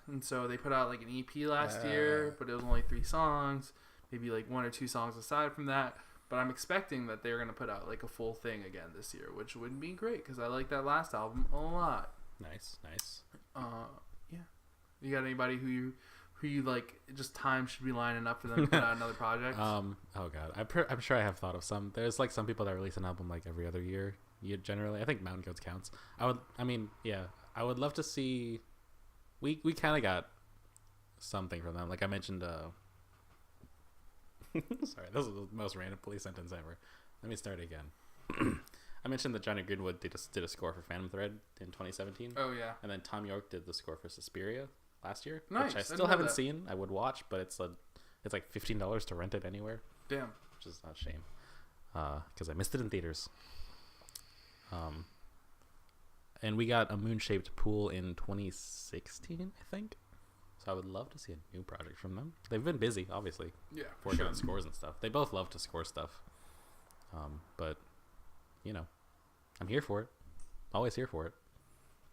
and so they put out like an EP last year, but it was only 3 songs, maybe like 1 or 2 songs aside from that. But I'm expecting that they're going to put out like a full thing again this year, which would be great because I like that last album a lot. Nice. Yeah. You got anybody who you like just time should be lining up for them to put out another project? Oh God. I'm sure I have thought of some. There's like some people that release an album like every other year. Generally, I think Mountain Goats counts. I would love to see. We kind of got something from them. Like I mentioned. Sorry, this is the most random police sentence ever. Let me start again. I mentioned that Johnny Greenwood did a score for Phantom Thread in 2017. Oh yeah. And then Tom York did the score for Suspiria last year, nice. Which I still haven't seen. I would watch, but it's like $15 to rent it anywhere. Damn. Which is not a shame. Because I missed it in theaters. And we got a moon-shaped pool in 2016, I think. So I would love to see a new project from them. They've been busy, obviously. Yeah. Working on scores and stuff. They both love to score stuff. But, I'm here for it. Always here for it.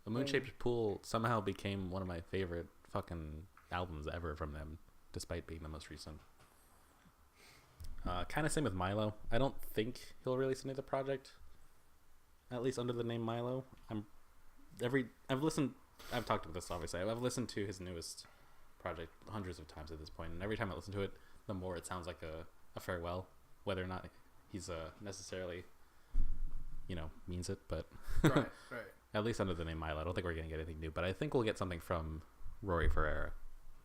The Moon-Shaped Pool somehow became one of my favorite fucking albums ever from them, despite being the most recent. Kind of same with Milo. I don't think he'll release another project, at least under the name Milo. I've talked about this, obviously. I've listened to his newest project hundreds of times at this point, and every time I listen to it, the more it sounds like a farewell, whether or not he's necessarily, means it, but right. At least under the name Milo. I don't think we're going to get anything new, but I think we'll get something from Rory Ferreira,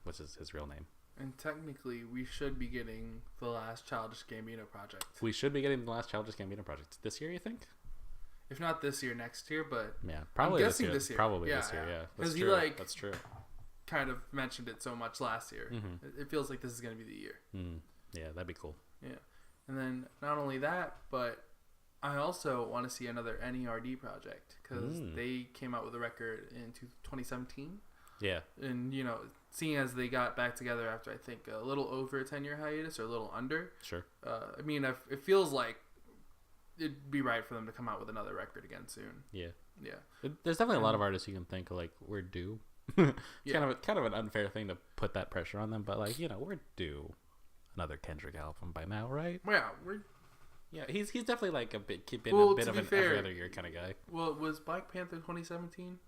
which is his real name. And technically, we should be getting the last Childish Gambino project. We should be getting the last Childish Gambino project this year, you think? If not this year, next year, but yeah, probably I'm guessing this year. Probably this year, yeah. Because he that's true. Kind of mentioned it so much last year. Mm-hmm. It feels like this is going to be the year. Mm. Yeah, that'd be cool. Yeah, and then not only that, but I also want to see another NERD project because they came out with a record in 2017. Yeah, and seeing as they got back together after I think a little over a 10-year hiatus or a little under. Sure. I mean, it feels like it'd be right for them to come out with another record again soon. Yeah. Yeah. There's definitely a lot of artists you can think like we're due. Kind of an unfair thing to put that pressure on them, but like we're due another Kendrick album by now, right? Yeah, he's definitely like a bit of an every other year kind of guy. Well, was Black Panther 2017?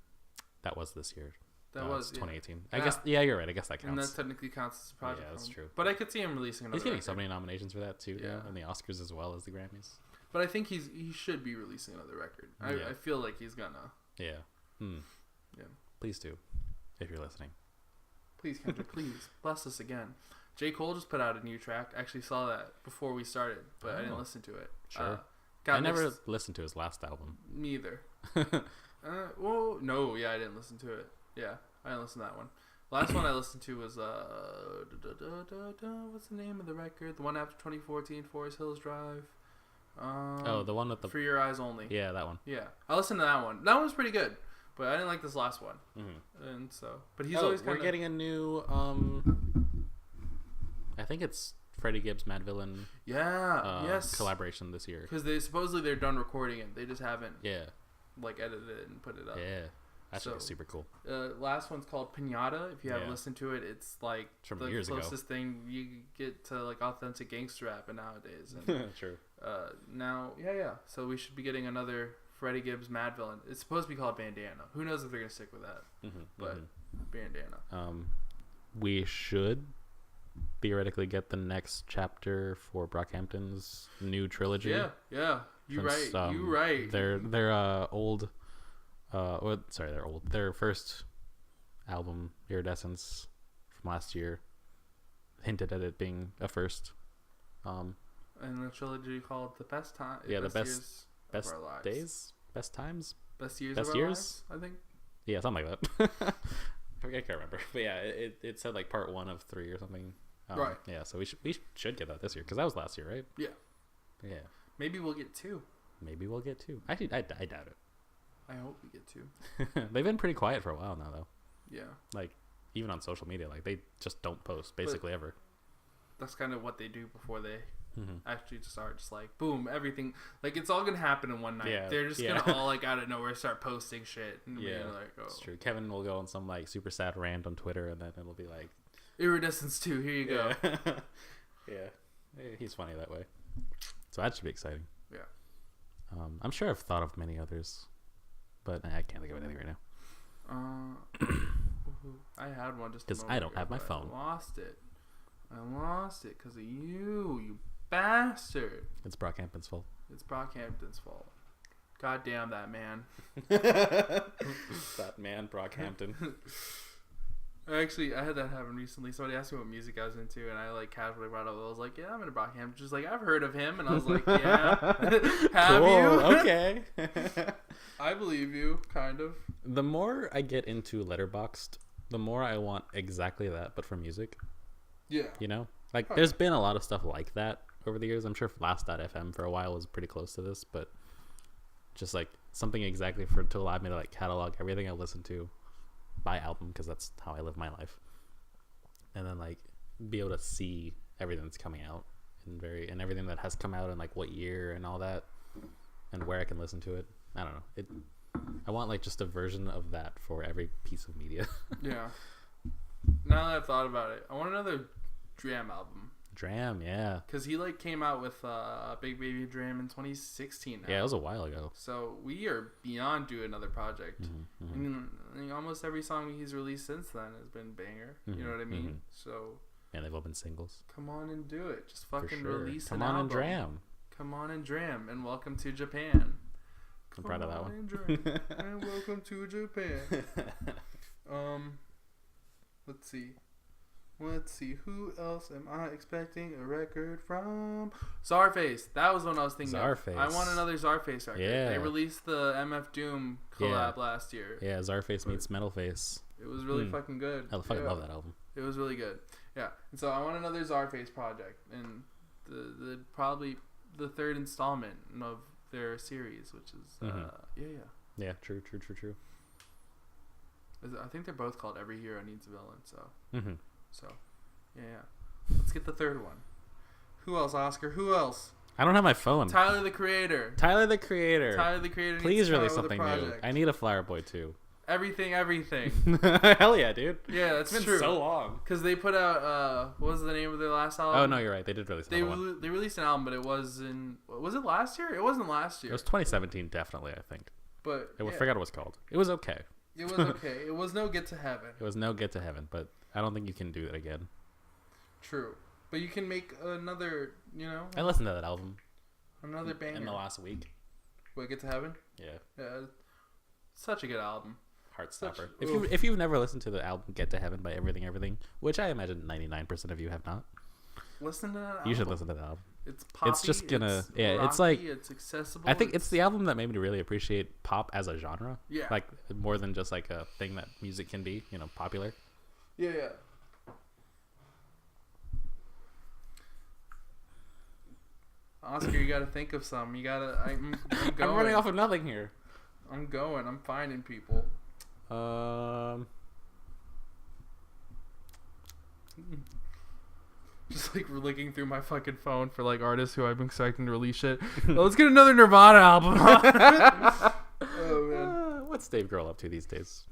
That was this year. That was 2018. I guess. Yeah, you're right. I guess that counts. And that technically counts as a project. Yeah, that's true. But I could see him releasing another. He's getting record. so many nominations for that too. Yeah, and the Oscars as well as the Grammys. But I think he should be releasing another record. I feel like he's gonna. Yeah. Yeah. Please do, if you're listening. Please, Kendrick, please bless us again. J. Cole just put out a new track. I actually saw that before we started, but I didn't listen to it. Sure. I never listened to his last album. Me either. Well, no, I didn't listen to it. Yeah, I didn't listen to that one. Last one I listened to was what's the name of the record? The one after 2014, Forest Hills Drive. The one with the For Your Eyes Only. Yeah, that one. Yeah, I listened to that one. That one was pretty good, but I didn't like this last one. Mm-hmm. And so, but he's always we're getting a new. I think it's Freddie Gibbs, Mad Villain. Yeah. Collaboration this year because they're done recording it. They just haven't. Yeah. Like edited it and put it up. Yeah. That should be super cool. Last one's called Pinata. If you haven't listened to it, it's like from the years closest thing you get to like authentic gangster rapping nowadays. And, True. Now, so we should be getting another Freddie Gibbs Mad Villain. It's supposed to be called Bandana. Who knows if they're gonna stick with that? But Bandana. We should theoretically get the next chapter for Brockhampton's new trilogy. Yeah. You're right. They're old. They're old. Their first album, Iridescence, from last year, hinted at it being a first. And the trilogy called The Best Time. Yeah, the best of our lives. days, best times, best years of our lives, I think. Yeah, something like that. I can't remember, but yeah, it said like part 1 of 3 or something. Right. Yeah, so we should get that this year because that was last year, right? Yeah. Yeah. Maybe we'll get 2. Actually, I doubt it. I hope we get 2. They've been pretty quiet for a while now, though. Yeah. Like, even on social media, like they just don't post basically ever. That's kind of what they do before they actually just are just like boom, everything like it's all gonna happen in one night. Yeah. They're just gonna all like out of nowhere start posting shit. And like, it's true. Kevin will go on some like super sad rant on Twitter, and then it'll be like Iridescence 2. Here you go. Yeah, he's funny that way. So that should be exciting. Yeah. I'm sure I've thought of many others, but I can't think of anything right now. I had one just because I don't have my phone. I lost it because of you bastard. It's Brockhampton's fault. God damn that man. That man, Brockhampton. Actually, I had that happen recently. Somebody asked me what music I was into, and I like casually brought up. I was like, "Yeah, I'm into Brockhampton." She's like, "I've heard of him," and I was like, "Yeah, have you?" Okay. I believe you, kind of. The more I get into Letterboxd, the more I want exactly that, but for music. Yeah. You know, like there's been a lot of stuff like that over the years. I'm sure Last.fm for a while was pretty close to this, but just like something exactly to allow me to like catalog everything I listen to by album, because that's how I live my life, and then like be able to see everything that's coming out and everything that has come out and like what year and all that, and where I can listen to it. I don't know. I want like just a version of that for every piece of media. Yeah. Now that I've thought about it, I want another Dram album. Dram, yeah. Because he like came out with Big Baby Dram in 2016 now. Yeah, it was a while ago. So we are beyond due another project. And almost every song he's released since then has been banger. You know what I mean? So. And they've all been singles. Come on and do it. Just fucking release an album. Come on and Dram. Come on and Dram. And welcome to Japan. I'm proud of that one. And Dram. And welcome to Japan. Let's see. Let's see, who else am I expecting a record from? Czarface. That was what I was thinking Czarface. of. I want another Czarface record. Yeah. They released the MF Doom collab last year. Yeah, Czarface meets Metalface. It was really fucking good. I fucking love that album. It was really good. Yeah. And so I want another Czarface project. And the probably the third installment of their series, which is Yeah, true. I think they're both called Every Hero Needs a Villain, so so yeah. Let's get the third one. Who else, Oscar? Who else? I don't have my phone. Tyler the Creator. Please release something new. I need a Flower Boy too. Everything. Hell yeah, dude. Yeah, that's it's been true. so long. Because they put out what was the name of their last album? Oh no, you're right. They did release. They released an album, but it was it last year? It wasn't last year. It was 2017, definitely. I think. But I forgot what it was called. It was okay. It was okay. It was no Get to Heaven. It was no Get to Heaven, but I don't think you can do it again. True, but you can make another. You know. I listened to that album. Another banger in the last week. What, Get to Heaven? Yeah. Such a good album. Heartstopper. If you've never listened to the album Get to Heaven by Everything, which I imagine 99% of you have not, listen to that album. You should listen to the album. It's poppy. It's just gonna rocky, it's like it's accessible. I think it's the album that made me really appreciate pop as a genre. Yeah. Like more than just like a thing that music can be, popular. Yeah. Oscar, you gotta think of some. You gotta. I'm going. I'm running off of nothing here. I'm going. I'm finding people. Just like looking through my fucking phone for like artists who I've been expecting to release shit. Let's get another Nirvana album. Oh man, what's Dave Grohl up to these days?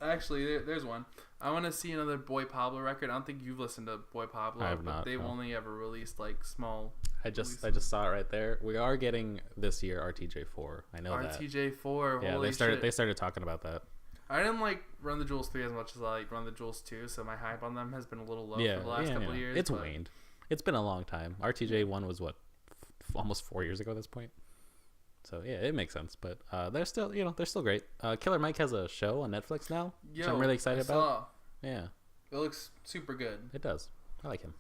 Actually, there's one. I want to see another Boy Pablo record. I don't think you've listened to Boy Pablo. I have not. They've only ever released like small. I just saw it right there. We are getting this year RTJ4. I know that. RTJ4. Yeah, holy they started talking about that. I didn't like Run the Jewels 3 as much as I like Run the Jewels 2, so my hype on them has been a little low for the last couple of years. It's waned. It's been a long time. RTJ1 was almost 4 years ago at this point. So yeah, it makes sense. But they're still, they're still great. Killer Mike has a show on Netflix now, which I'm really excited about. Yeah, it looks super good. It does. I like him.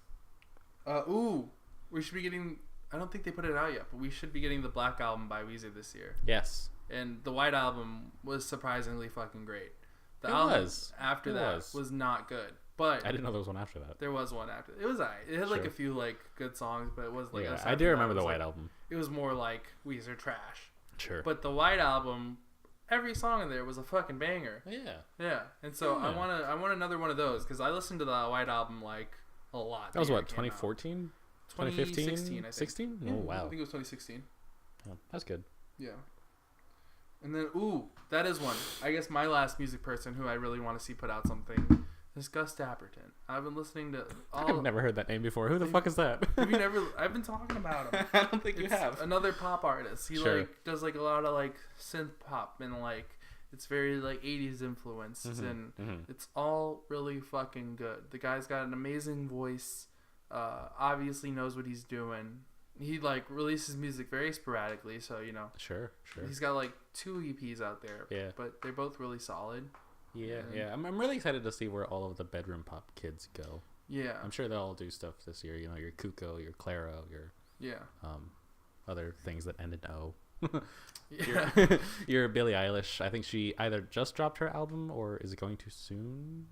We should be getting. I don't think they put it out yet, but we should be getting the Black Album by Weezer this year. Yes. And the White Album was surprisingly fucking great. The it album was. after it that was not good. But I didn't know there was one after that. There was one after. It was alright. It had like a few like good songs, but it was like I do remember the White Album. It was more like Weezer trash. Sure. But the White Album, every song in there was a fucking banger. Yeah. And so I want another one of those because I listened to the White Album like a lot. That was what, 2014? 2015? 2016, I think. 16? Yeah, oh wow. I think it was 2016. Yeah, that's good. Yeah. And then, that is one. I guess my last music person who I really want to see put out something is Gus Dapperton. I've been listening to I've never heard that name before. Who the fuck is that? Have you never? I've been talking about him. I don't think you have. Another pop artist. He does like a lot of like synth pop and like it's very like 80s influences and it's all really fucking good. The guy's got an amazing voice. Obviously knows what he's doing. He like releases music very sporadically, so Sure. He's got like 2 EPs out there. Yeah. But they're both really solid. Yeah. I'm really excited to see where all of the bedroom pop kids go. Yeah. I'm sure they'll all do stuff this year. Your Kuko, your Claro, your other things that end in O. Your Billie Eilish. I think she either just dropped her album or is it going to soon.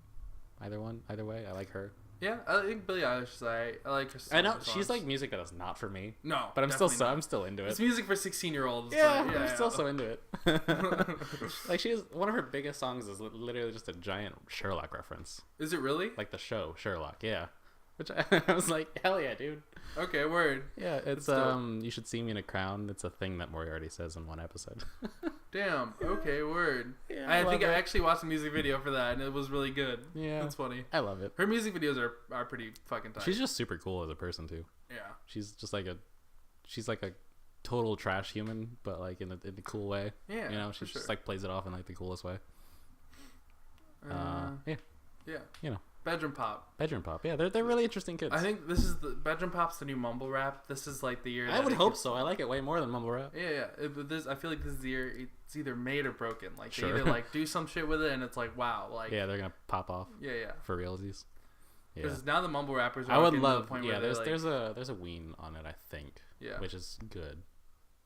Either way, I like her. Yeah, I think Billie Eilish is I like her. I know she's like music that is not for me. No, but I'm still into it. It's music for 16-year-olds. Yeah, I'm still so into it. Like she has one of her biggest songs is literally just a giant Sherlock reference. Is it really? Like the show Sherlock, yeah. Which I was like, hell yeah, dude. Okay, word. Yeah, it's You Should See Me in a Crown. It's a thing that Moriarty says in one episode. Damn. Okay, word. Yeah, I think I actually watched a music video for that, and it was really good. Yeah, that's funny. I love it. Her music videos are pretty fucking tight. She's just super cool as a person too. Yeah. She's just like a total trash human, but like in a cool way. Yeah. She just like plays it off in like the coolest way. Yeah. Bedroom pop. Yeah, they're really interesting kids. I think this is the Bedroom pop's the new mumble rap. This is like the year. I would hope so. I like it way more than mumble rap. Yeah. I feel like this is the year it's either made or broken. Like they either like do some shit with it and it's like wow, like they're gonna pop off. Yeah. For realsies. Because now the mumble rappers are I would getting to the love. point Yeah, where there's a ween on it, I think. Yeah. Which is good.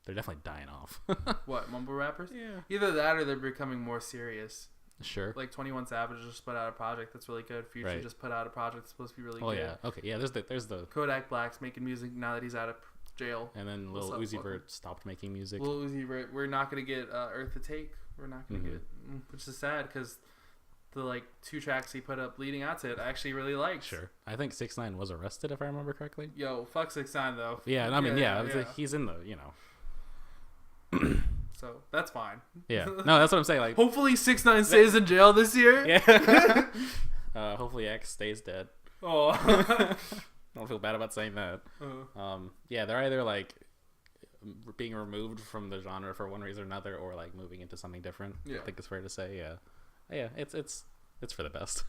They're definitely dying off. What, mumble rappers? Yeah. Either that or they're becoming more serious. Sure. Like 21 Savage just put out a project that's really good. Future just put out a project that's supposed to be really good. Oh yeah. Okay. Yeah. There's the Kodak Black's making music now that he's out of jail. And then Lil Uzi Vert stopped making music. Lil Uzi Vert, we're not gonna get Earth to Take. We're not gonna get, which is sad because the like 2 tracks he put up leading out to it, I actually really liked. Sure. I think 6ix9ine was arrested if I remember correctly. Yo, fuck 6ix9ine though. Yeah. I mean, he's in the So that's fine. Yeah. No, that's what I'm saying. Like, hopefully 6ix9ine stays in jail this year. Yeah. Hopefully X stays dead. Oh. I don't feel bad about saying that. Yeah, they're either like being removed from the genre for one reason or another, or like moving into something different. Yeah. I think it's fair to say. Yeah. Yeah. It's for the best.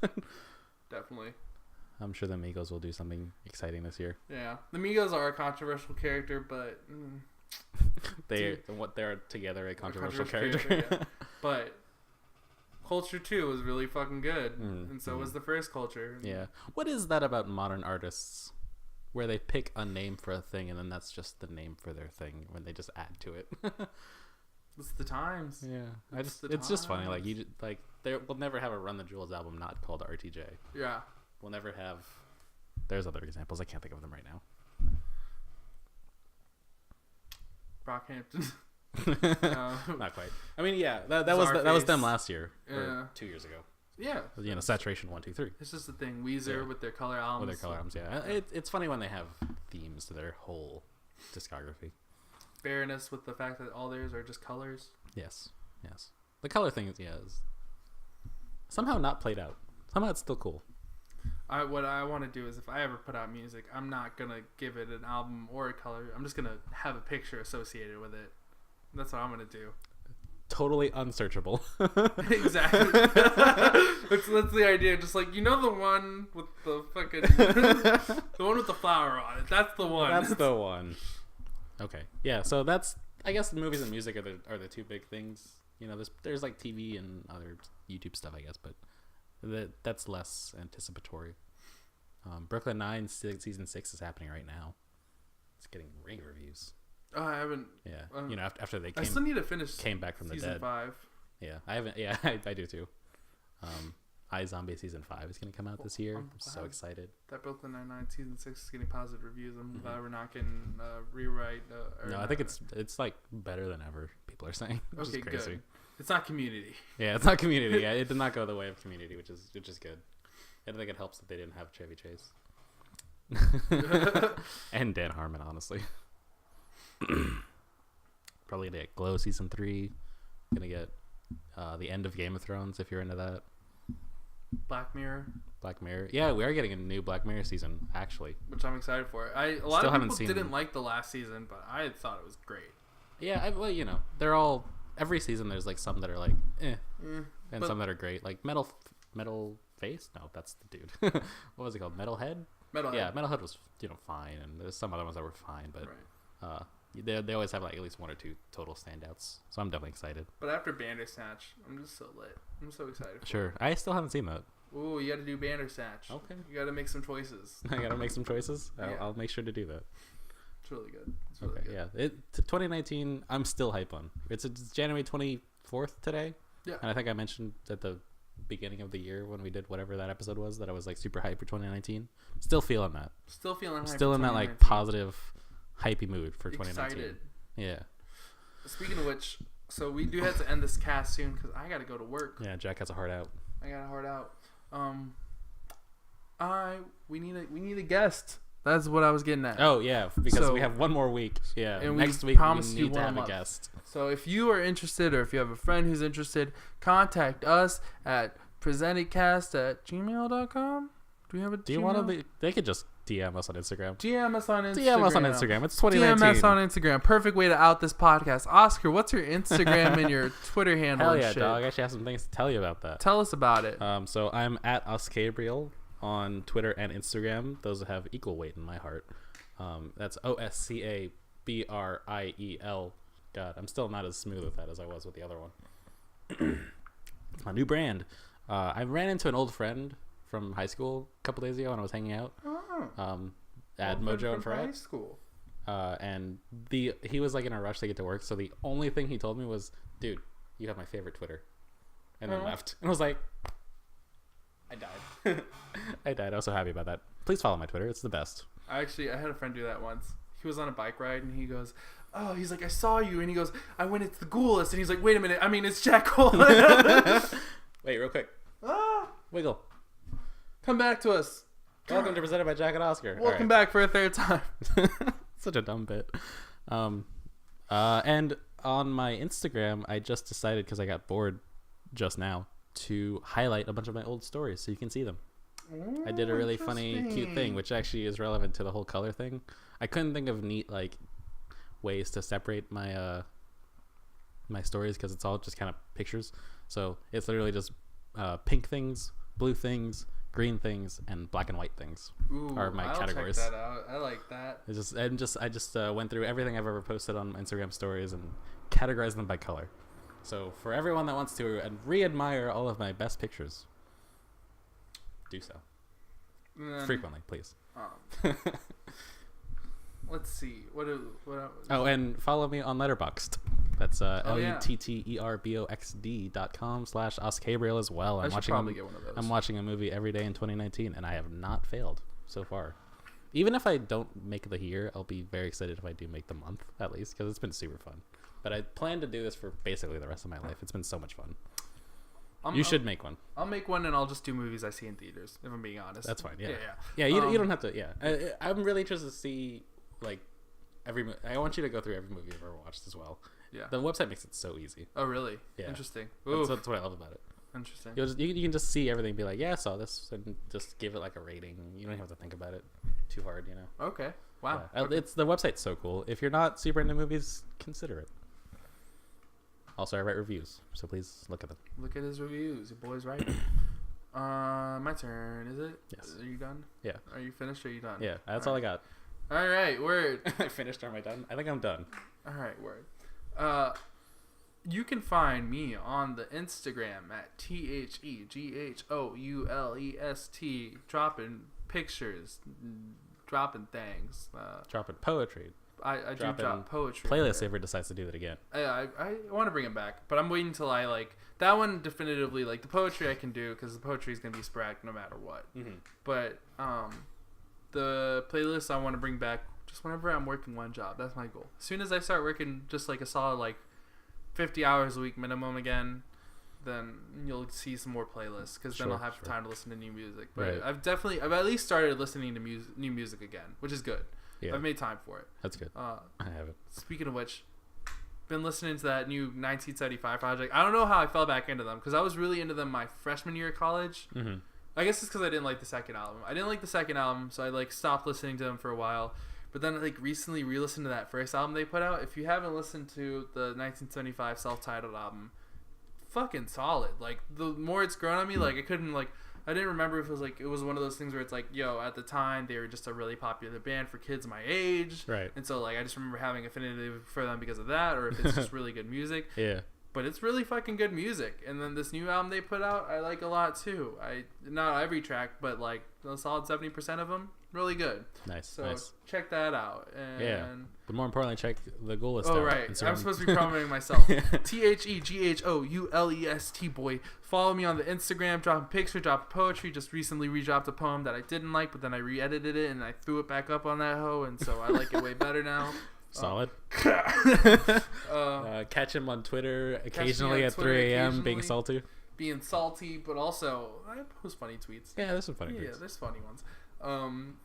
Definitely. I'm sure the Migos will do something exciting this year. Yeah, the Migos are a controversial character, but. They're together a controversial character. Yeah. But Culture 2 was really fucking good, and so was the first Culture. Yeah. What is that about modern artists where they pick a name for a thing and then that's just the name for their thing when they just add to it? It's the times. Yeah. It's just funny. Like we'll never have a Run the Jewels album not called RTJ. Yeah. We'll never have. There's other examples. I can't think of them right now. Brockhampton. Not quite. I mean, yeah, that was them last year or 2 years ago. Yeah, Saturation 1, 2, 3. It's just the thing. Weezer with their color albums. With their color albums, yeah. It's funny when they have themes to their whole discography. Fairness with the fact that all theirs are just colors. Yes. The color thing is somehow not played out. Somehow it's still cool. What I want to do is if I ever put out music, I'm not going to give it an album or a color. I'm just going to have a picture associated with it. That's what I'm going to do. Totally unsearchable. Exactly. that's the idea. Just like, the one with the fucking... the one with the flower on it. That's the one. That's the one. Okay. Yeah, so that's... I guess movies and music are the two big things. There's like TV and other YouTube stuff, I guess, but... That's less anticipatory. Brooklyn Nine season 6 is happening right now. It's getting rave reviews. Oh, I haven't. Yeah, after they I still need to finish. Came back from the dead. Season 5. Yeah, I haven't. Yeah, I do too. iZombie season 5 is gonna come out this year. I'm so excited. That Brooklyn Nine season 6 is getting positive reviews. I'm glad we're not getting rewrite. No, I think it's like better than ever. People are saying. Which is crazy. Good. It's not Community. Yeah, it's not Community. Yeah, it did not go the way of Community, which is good. I think it helps that they didn't have Chevy Chase and Dan Harmon, honestly. Probably gonna get Glow season 3. Gonna get the end of Game of Thrones if you're into that. Black Mirror. Yeah, we are getting a new Black Mirror season actually, which I'm excited for. A lot of people didn't like the last season, but I thought it was great. Yeah, they're all. Every season there's like some that are like and some that are great, like Metal Face. No, that's the dude. What was it called? Metalhead. Yeah, Metalhead was fine, and there's some other ones that were fine, but they always have like at least one or two total standouts. So I'm definitely excited. But after Bandersnatch, I'm just so lit. I'm so excited. Sure, I still haven't seen that. Ooh, you got to do Bandersnatch. Okay, you got to make some choices. I got to make some choices. I'll make sure to do that. It's really good. It's really good. Yeah. 2019, I'm still hype on. It's January 24th today. Yeah. And I think I mentioned at the beginning of the year when we did whatever that episode was that I was like super hype for 2019. Still feeling that. Still in that like positive, hypey mood for 2019. Excited. Yeah. Speaking of which, so we do have to end this cast soon because I got to go to work. Yeah, Jack has a heart out. I got a heart out. We need a guest. That's what I was getting at. Oh yeah, because we have one more week. Yeah, and next week we need to have a guest. So if you are interested, or if you have a friend who's interested, contact us at presentedcast@gmail.com. Do we have a? Do you want to? They could just DM us on Instagram. DM us on Instagram. It's 2019. DM us on Instagram. Perfect way to out this podcast. Oscar, what's your Instagram and your Twitter handle? Hell yeah, dog! I actually have some things to tell you about that. Tell us about it. So I'm at Oscabriel on Twitter and Instagram. Those have equal weight in my heart. That's OSCABRIEL. God, I'm still not as smooth with that as I was with the other one. A new brand. I ran into an old friend from high school a couple days ago when I was hanging out. At Well, Mojo and from high Frat. school. And he was like in a rush to get to work, so the only thing he told me was, "Dude, you have my favorite Twitter," and then left. And I was like, I died. I died. I was so happy about that. Please follow my Twitter. It's the best. I had a friend do that once. He was on a bike ride and he goes, "Oh," he's like, "I saw you," and he goes, "I went into the ghoul list," and he's like, "Wait a minute, I mean, it's Jack Cole." Wait, real quick. Wiggle. Come back to us. Welcome to Presented by Jack and Oscar. Welcome back for a third time. Such a dumb bit. And on my Instagram, I just decided, because I got bored just now, to highlight a bunch of my old stories so you can see them. Ooh, I did a really funny, cute thing, which actually is relevant to the whole color thing. I couldn't think of neat like ways to separate my my stories because it's all just kind of pictures. So it's literally just pink things, blue things, green things, and black and white things. Ooh, are my I'll categories. Check that out. I like that. I just went through everything I've ever posted on Instagram stories and categorized them by color. So for everyone that wants to re-admire all of my best pictures, do so frequently, please. Let's see. What Oh, and follow me on Letterboxd. That's LUTTERBOXD.com/OsCabriel as well. I should probably get one of those. I'm watching a movie every day in 2019, and I have not failed so far. Even if I don't make the year, I'll be very excited if I do make the month, at least, because it's been super fun. But I plan to do this for basically the rest of my life. It's been so much fun. You should make one. I'll make one, and I'll just do movies I see in theaters, if I'm being honest. That's fine. Yeah. Yeah. You don't have to. Yeah. I'm really interested to see, like, I want you to go through every movie you've ever watched as well. Yeah. The website makes it so easy. Oh, really? Yeah. Interesting. That's what I love about it. Interesting. You can just see everything and be like, yeah, I saw this, and just give it like a rating. You don't have to think about it too hard, you know? Okay. Wow. Yeah. Okay. The website's so cool. If you're not super into movies, consider it. Also, I write reviews, so please look at them. Look at his reviews. Your boy's right. My turn, is it? Yes. Are you done? Yeah. Are you finished or are you done? Yeah, that's all I got. All right, word. I finished. Am I done? I think I'm done. All right, word. You can find me on the Instagram at THEGHOULEST, dropping pictures, dropping things. Dropping poetry. I do drop poetry. Playlist Saver decides to do that again. I want to bring it back, but I'm waiting until I like that one definitively. Like the poetry I can do because the poetry is gonna be sporadic no matter what. Mm-hmm. But the playlist I want to bring back just whenever I'm working one job. That's my goal. As soon as I start working just like a solid like 50 hours a week minimum again, then you'll see some more playlists because then I'll have time to listen to new music. But I've at least started listening to new music again, which is good. Yeah. I've made time for it. That's good. I haven't. Speaking of which, been listening to that new 1975 project. I don't know how I fell back into them because I was really into them my freshman year of college. Mm-hmm. I guess it's because I didn't like the second album. I didn't like the second album, so I like stopped listening to them for a while. But then I like recently re-listened to that first album they put out. If you haven't listened to the 1975 self-titled album, fucking solid. Like the more it's grown on me, like I didn't remember if it was one of those things where it's like, yo, at the time they were just a really popular band for kids my age, right? And so like I just remember having affinity for them because of that, or if it's just really good music. Yeah. But it's really fucking good music. And then this new album they put out, I like a lot too. Not every track, but like a solid 70% of them, really good. Nice. So check that out. And yeah. But more importantly, check the goal list. Oh right, I'm supposed to be promoting myself. THEGHOULEST boy. Follow me on the Instagram. Dropping picture, dropping poetry. Just recently re-dropped a poem that I didn't like, but then I re-edited it and I threw it back up on that hoe, and so I like it way better now. Solid. Catch him on Twitter occasionally at 3 a.m. being salty. But also I post funny tweets. Yeah, there's some funny tweets. Yeah, there's funny ones.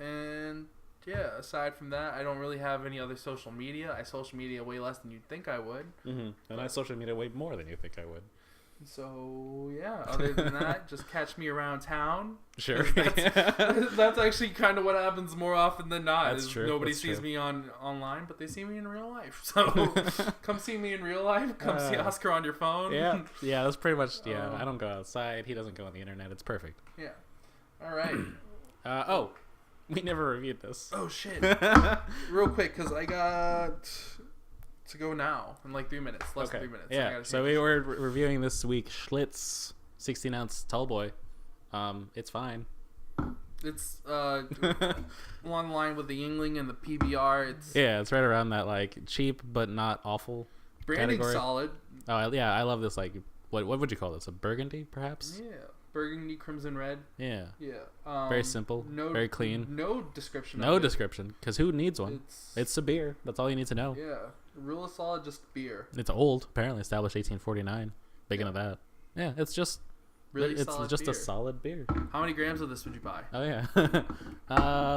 And yeah, aside from that, I don't really have any other social media. I social media way less than you'd think I would. Mm-hmm. And I social media way more than you think I would. So yeah, other than that, just catch me around town. Sure. That's actually kind of what happens more often than not. That's true. Nobody sees me online, but they see me in real life. So come see me in real life. Come see Oscar on your phone. Yeah, that's pretty much. Yeah, I don't go outside. He doesn't go on the internet. It's perfect. Yeah. All right. We never reviewed this. Oh shit! Real quick, because I got to go now in like 3 minutes. Less than 3 minutes. Yeah. So we were reviewing this week Schlitz 16-ounce tall boy. It's fine. It's along the line with the Yingling and the PBR. It's right around that like cheap but not awful. Branding category. solid. Oh yeah, I love this. Like, what would you call this? A burgundy, perhaps? Yeah, burgundy, crimson, red. Yeah. Yeah. Very simple. Very clean. No description. No description, because who needs one? It's a beer. That's all you need to know. Yeah, real solid, just beer. It's old, apparently established 1849. Big into that. Yeah, it's just really. It's solid just beer. a solid beer. How many grams of this would you buy? Oh yeah.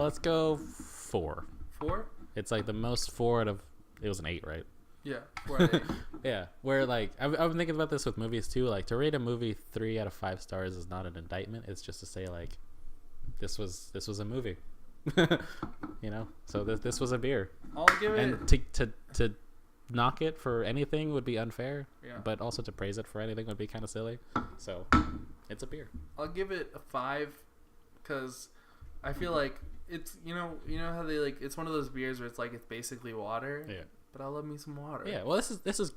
Let's go 4. 4? It's like the most 4 out of. It was an 8, right? Yeah, 4 out of 8. Yeah, where like I've been thinking about this with movies too. Like to rate a movie 3 out of 5 stars is not an indictment. It's just to say like, this was a movie, you know. So this was a beer. I'll give it. And to knock it for anything would be unfair. Yeah. But also to praise it for anything would be kind of silly. So it's a beer. I'll give it a 5, because I feel like it's you know how they like it's one of those beers where it's like it's basically water. Yeah. But I love me some water. Yeah, well, this is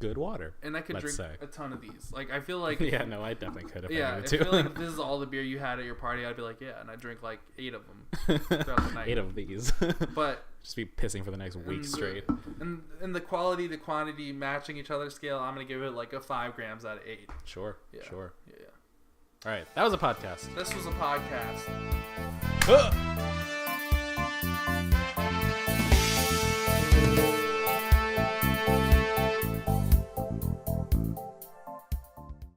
good water. And I could drink a ton of these. Like, I feel like... Yeah, no, I definitely could if I wanted I to. feel like if this is all the beer you had at your party, I'd be like, yeah, and I drink like 8 of them throughout the night. 8 of these. But... Just be pissing for the next week straight. And the quality, the quantity matching each other's scale, I'm going to give it like a 5 grams out of 8. Sure, yeah. sure. Yeah. All right, that was a podcast. This was a podcast.